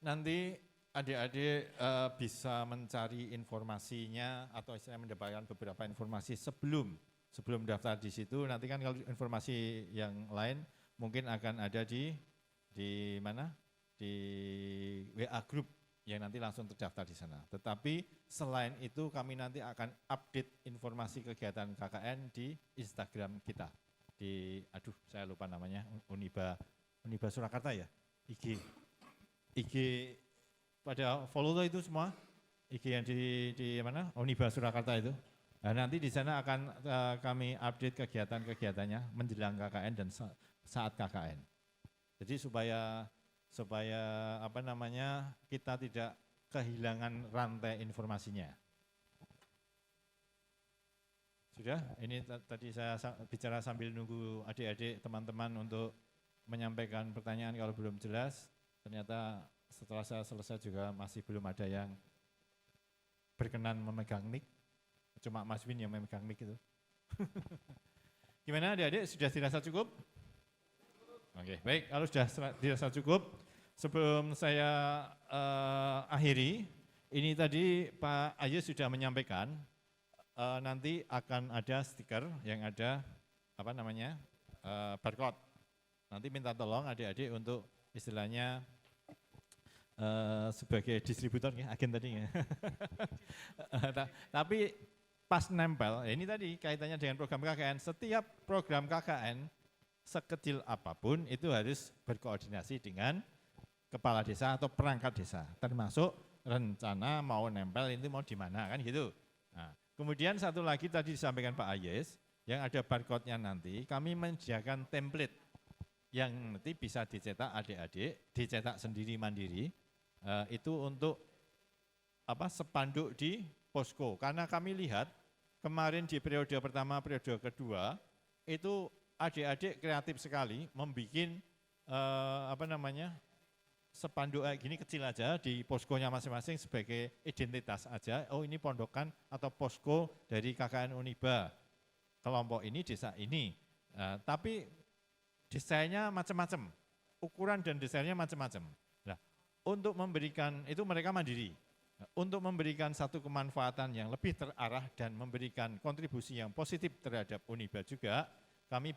Nanti adik-adik bisa mencari informasinya atau saya mendapatkan beberapa informasi sebelum daftar di situ. Nanti kan kalau informasi yang lain mungkin akan ada di mana? Di WA group yang nanti langsung terdaftar di sana. Tetapi selain itu kami nanti akan update informasi kegiatan KKN di Instagram kita. Saya lupa namanya, Uniba Surakarta ya, IG pada follow itu semua, IG yang di mana, Uniba Surakarta itu. Nah, nanti di sana akan kami update kegiatan-kegiatannya menjelang KKN dan saat KKN. Jadi supaya kita tidak kehilangan rantai informasinya. Sudah, ini tadi saya bicara sambil nunggu adik-adik teman-teman untuk menyampaikan pertanyaan kalau belum jelas. Ternyata setelah saya selesai juga masih belum ada yang berkenan memegang mic. Cuma Mas Win yang memegang mic itu. Gimana adik-adik, sudah dirasa cukup? Oke, baik, kalau sudah dirasa cukup, sebelum saya akhiri, ini tadi Pak Ayu sudah menyampaikan, nanti akan ada stiker yang ada barcode. Nanti minta tolong adik-adik untuk istilahnya sebagai distributor ya, agen tadi ya. Tapi pas nempel, ini tadi kaitannya dengan program KKN, setiap program KKN sekecil apapun itu harus berkoordinasi dengan kepala desa atau perangkat desa, termasuk rencana mau nempel itu mau di mana kan gitu. Nah, Kemudian satu lagi tadi disampaikan Pak Ayes, yang ada barcode-nya nanti, kami menyediakan template yang nanti bisa dicetak adik-adik, dicetak sendiri mandiri, itu untuk spanduk di posko. Karena kami lihat kemarin di periode pertama, periode kedua, itu adik-adik kreatif sekali membuat spanduk kayak gini kecil aja di poskonya masing-masing sebagai identitas aja. Oh ini pondokan atau posko dari KKN Uniba, kelompok ini, desa ini. Tapi desainnya macam-macam, ukuran dan desainnya macam-macam. Nah, untuk memberikan, itu mereka mandiri. Untuk memberikan satu kemanfaatan yang lebih terarah dan memberikan kontribusi yang positif terhadap Uniba juga, kami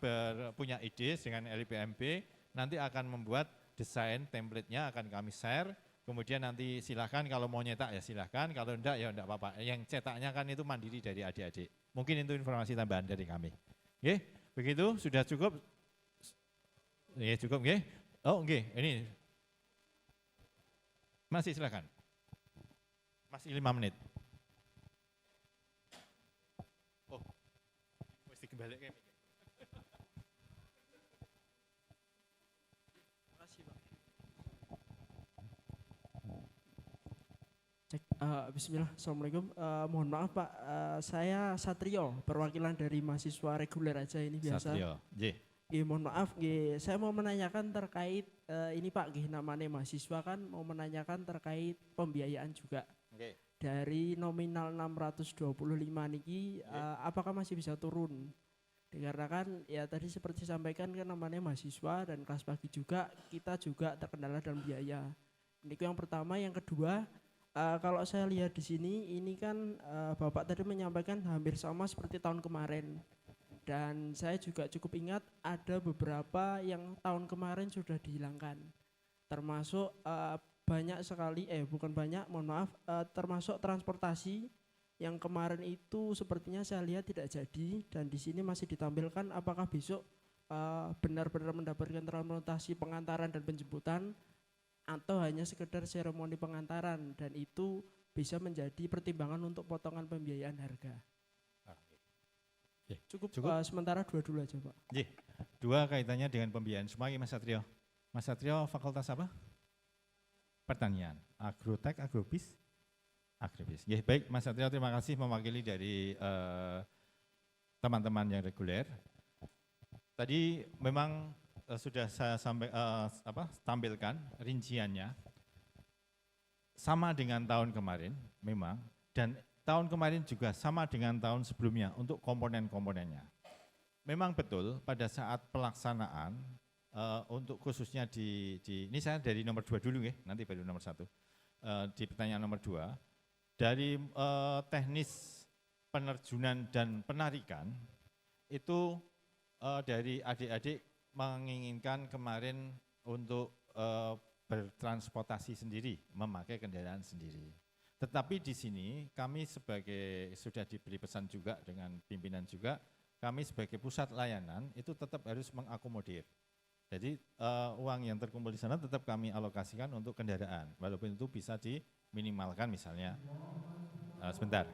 punya ide dengan LIPMB, nanti akan membuat desain template-nya akan kami share, kemudian nanti silahkan kalau mau nyetak ya silahkan, kalau enggak ya enggak apa-apa. Yang cetaknya kan itu mandiri dari adik-adik. Mungkin itu informasi tambahan dari kami. Oke, begitu sudah cukup? Ya cukup, oke? Oh, oke, ini masih silahkan. Masih 5 menit. Oh, mesti kembali ke mikir. Bismillah, Assalamualaikum. Mohon maaf Pak, saya Satrio, perwakilan dari mahasiswa reguler aja ini biasa. Satrio, Mohon maaf, saya mau menanyakan terkait ini Pak, namanya mahasiswa kan mau menanyakan terkait pembiayaan juga. Dari nominal 625 niki, apakah masih bisa turun? Dikarenakan ya tadi seperti disampaikan kan namanya mahasiswa dan kelas pagi juga, kita juga terkendala dalam biaya. Ini yang pertama, yang kedua. Kalau saya lihat di sini, ini kan Bapak tadi menyampaikan hampir sama seperti tahun kemarin. Dan saya juga cukup ingat ada beberapa yang tahun kemarin sudah dihilangkan. Termasuk banyak sekali, bukan banyak, mohon maaf, termasuk transportasi yang kemarin itu sepertinya saya lihat tidak jadi. Dan di sini masih ditampilkan apakah besok benar-benar mendapatkan transportasi pengantaran dan penjemputan, atau hanya sekedar seremoni pengantaran, dan itu bisa menjadi pertimbangan untuk potongan pembiayaan harga. Cukup? Sementara dua dulu aja Pak. Dua kaitannya dengan pembiayaan. Semua Mas Satrio. Mas Satrio fakultas apa? Pertanian, agrotek, agrobis? Agrobis. Baik Mas Satrio, terima kasih mewakili dari teman-teman yang reguler. Tadi memang sudah saya tampilkan rinciannya sama dengan tahun kemarin memang, dan tahun kemarin juga sama dengan tahun sebelumnya untuk komponen-komponennya. Memang betul pada saat pelaksanaan untuk khususnya di ini saya dari nomor 2 dulu ya, nanti baru nomor 1. Di pertanyaan nomor 2, dari teknis penerjunan dan penarikan itu dari adik-adik menginginkan kemarin untuk bertransportasi sendiri, memakai kendaraan sendiri. Tetapi di sini kami sebagai, sudah diberi pesan juga dengan pimpinan juga, kami sebagai pusat layanan itu tetap harus mengakomodir. Jadi uang yang terkumpul di sana tetap kami alokasikan untuk kendaraan, walaupun itu bisa diminimalkan misalnya. Sebentar.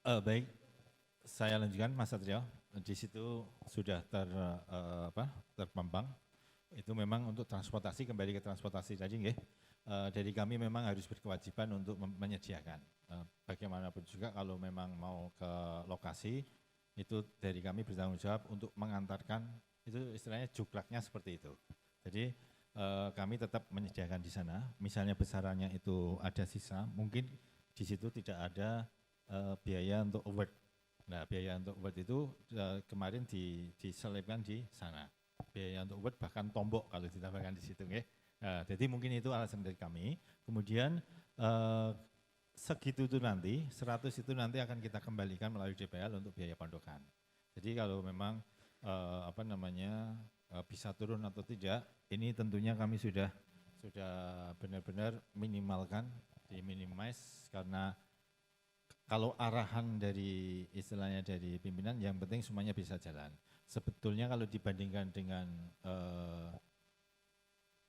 Baik, saya lanjutkan Mas Satrio. Di situ sudah terpampang. Itu memang untuk transportasi, kembali ke transportasi tadi nggih. Dari kami memang harus berkewajiban untuk menyediakan. Bagaimanapun juga kalau memang mau ke lokasi, itu dari kami bertanggung jawab untuk mengantarkan, itu istilahnya juklaknya seperti itu. Jadi kami tetap menyediakan di sana, misalnya besarannya itu ada sisa, mungkin di situ tidak ada biaya untuk award. Nah, biaya untuk award itu kemarin diselipkan di sana. Biaya untuk award bahkan tombok kalau ditambahkan di situ, nggih. Nah, jadi mungkin itu alasan dari kami. Kemudian segitu itu nanti, 100 itu nanti akan kita kembalikan melalui DPL untuk biaya pondokan. Jadi kalau memang bisa turun atau tidak, ini tentunya kami sudah benar-benar minimalkan, diminimize, karena kalau arahan dari istilahnya dari pimpinan, yang penting semuanya bisa jalan. Sebetulnya kalau dibandingkan dengan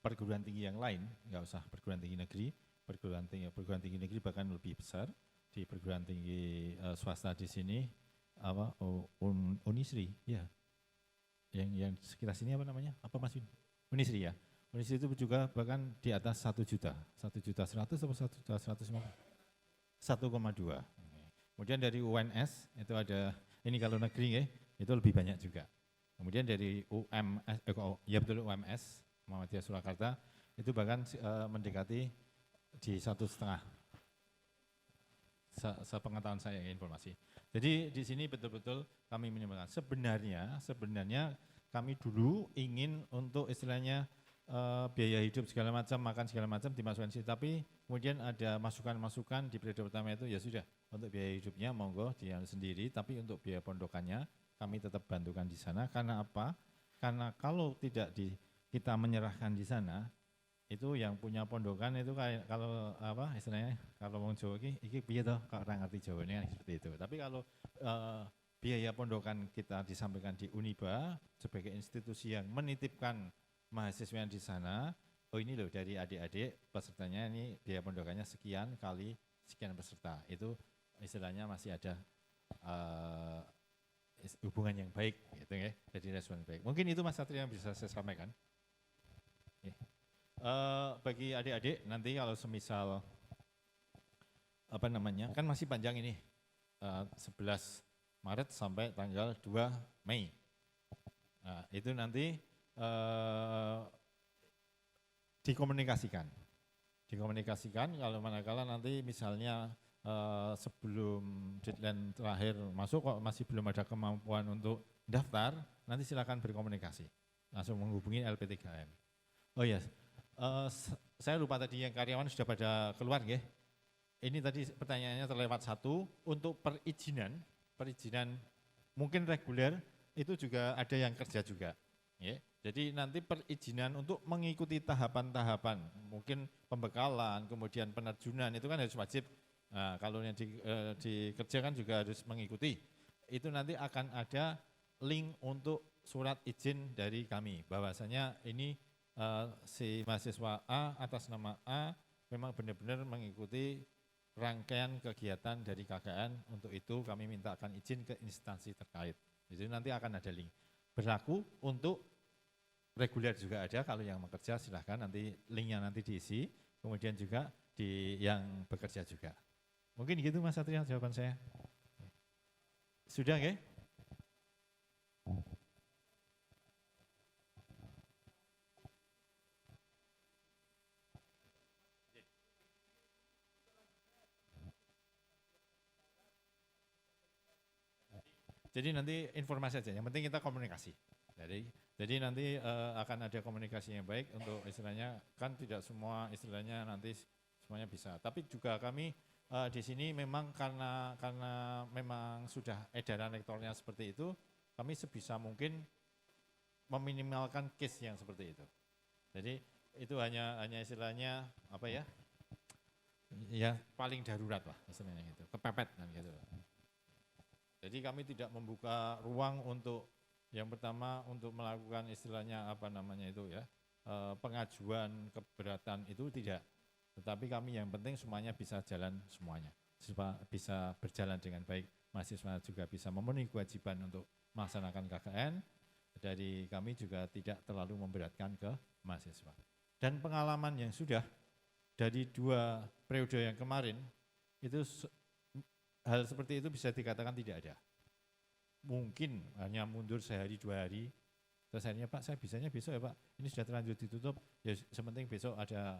perguruan tinggi yang lain, nggak usah perguruan tinggi negeri, perguruan tinggi negeri bahkan lebih besar. Di perguruan tinggi swasta di sini Unisri, ya, yang sekitar sini apa namanya? Apa Mas Win? Unisri ya. Unisri itu juga bahkan di atas 1 juta, 1.100.000 atau 1.150.000? 1,2. Kemudian dari UNS itu ada, ini kalau negeri ya, itu lebih banyak juga. Kemudian dari UMS, Muhammadiyah Surakarta, itu bahkan mendekati di 1,5. Sepengetahuan saya informasi. Jadi di sini betul-betul kami minimalkan. Sebenarnya kami dulu ingin untuk istilahnya biaya hidup segala macam, makan segala macam dimasukkan sini. Tapi kemudian ada masukan-masukan di periode pertama itu, ya sudah, untuk biaya hidupnya monggo dia sendiri, tapi untuk biaya pondokannya kami tetap bantukan di sana. Karena apa? Karena kalau tidak kita menyerahkan di sana, itu yang punya pondokan itu kayak kalau apa istilahnya, kalau wong Jawa iki piye toh, kok ora ngerti Jawane kan seperti itu. Tapi kalau biaya pondokan kita disampaikan di Uniba sebagai institusi yang menitipkan mahasiswa yang di sana, oh ini loh dari adik-adik pesertanya ini biaya pondokannya sekian kali sekian peserta. Itu istilahnya masih ada hubungan yang baik gitu ya, jadi respon baik. Mungkin itu Mas Satria yang bisa saya sampaikan. Bagi adik-adik nanti kalau semisal kan masih panjang ini, 11 Maret sampai tanggal 2 Mei. Nah, itu nanti dikomunikasikan kalau manakala nanti misalnya sebelum deadline terakhir masuk kok masih belum ada kemampuan untuk daftar, nanti silakan berkomunikasi, langsung menghubungi LP3M. Oh iya, saya lupa tadi yang karyawan sudah pada keluar nggih. Ini tadi pertanyaannya terlewat satu, untuk perizinan mungkin reguler itu juga ada yang kerja juga. Ya. Jadi nanti perizinan untuk mengikuti tahapan-tahapan, mungkin pembekalan, kemudian penerjunan itu kan harus wajib. Nah, kalau yang dikerjakan juga harus mengikuti. Itu nanti akan ada link untuk surat izin dari kami, bahwasanya ini si mahasiswa A atas nama A memang benar-benar mengikuti rangkaian kegiatan dari KKN. Untuk itu kami mintakan izin ke instansi terkait. Jadi nanti akan ada link. Berlaku untuk reguler juga ada, kalau yang bekerja silahkan nanti linknya nanti diisi, kemudian juga di yang bekerja juga. Mungkin gitu Mas Satria jawaban saya. Sudah nggih? Jadi nanti informasi aja, yang penting kita komunikasi. Jadi nanti akan ada komunikasi yang baik untuk istilahnya, kan tidak semua istilahnya nanti semuanya bisa. Tapi juga kami di sini memang karena memang sudah edaran rektornya seperti itu, kami sebisa mungkin meminimalkan case yang seperti itu. Jadi itu hanya istilahnya apa ya? Ya paling darurat lah istilahnya gitu, kepepet kan gitu. Jadi kami tidak membuka ruang untuk yang pertama untuk melakukan istilahnya apa namanya itu ya, pengajuan keberatan itu tidak. Tetapi kami yang penting semuanya bisa jalan semuanya. supaya bisa berjalan dengan baik, mahasiswa juga bisa memenuhi kewajiban untuk melaksanakan KKN. Dari kami juga tidak terlalu memberatkan ke mahasiswa. Dan pengalaman yang sudah dari 2 periode yang kemarin, itu hal seperti itu bisa dikatakan tidak ada. Mungkin hanya mundur sehari 2 hari, terus akhirnya Pak saya bisanya besok ya Pak, ini sudah terlanjur ditutup, ya sementing besok ada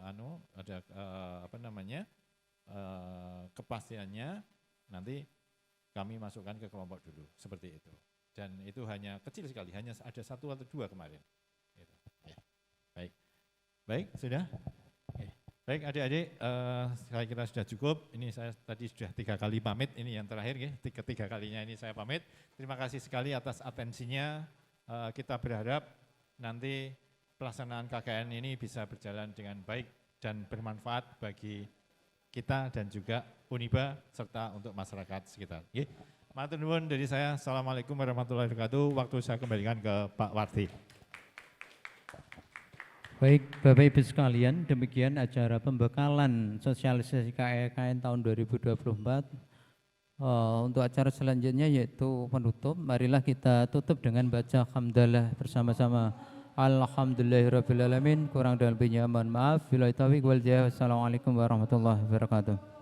kepastiannya, nanti kami masukkan ke kelompok dulu, seperti itu. Dan itu hanya kecil sekali, hanya ada 1 atau 2 kemarin. Gitu. Ya. Baik, sudah. Oke. Baik adik-adik, saya kira sudah cukup. Ini saya tadi sudah 3 kali pamit, ini yang terakhir ya, ketiga kalinya ini saya pamit. Terima kasih sekali atas atensinya. Kita berharap nanti pelaksanaan KKN ini bisa berjalan dengan baik dan bermanfaat bagi kita dan juga Uniba serta untuk masyarakat sekitar. Matur nuwun dari saya. Assalamualaikum warahmatullahi wabarakatuh. Waktu saya kembalikan ke Pak Warti. Baik, Bapak Ibu sekalian, demikian acara pembekalan sosialisasi KKN tahun 2024. Untuk acara selanjutnya yaitu penutup. Marilah kita tutup dengan baca hamdalah bersama-sama. Alhamdulillahirrabbilalamin. Kurang dan lebihnya mohon maaf. Wassalamualaikum warahmatullahi wabarakatuh.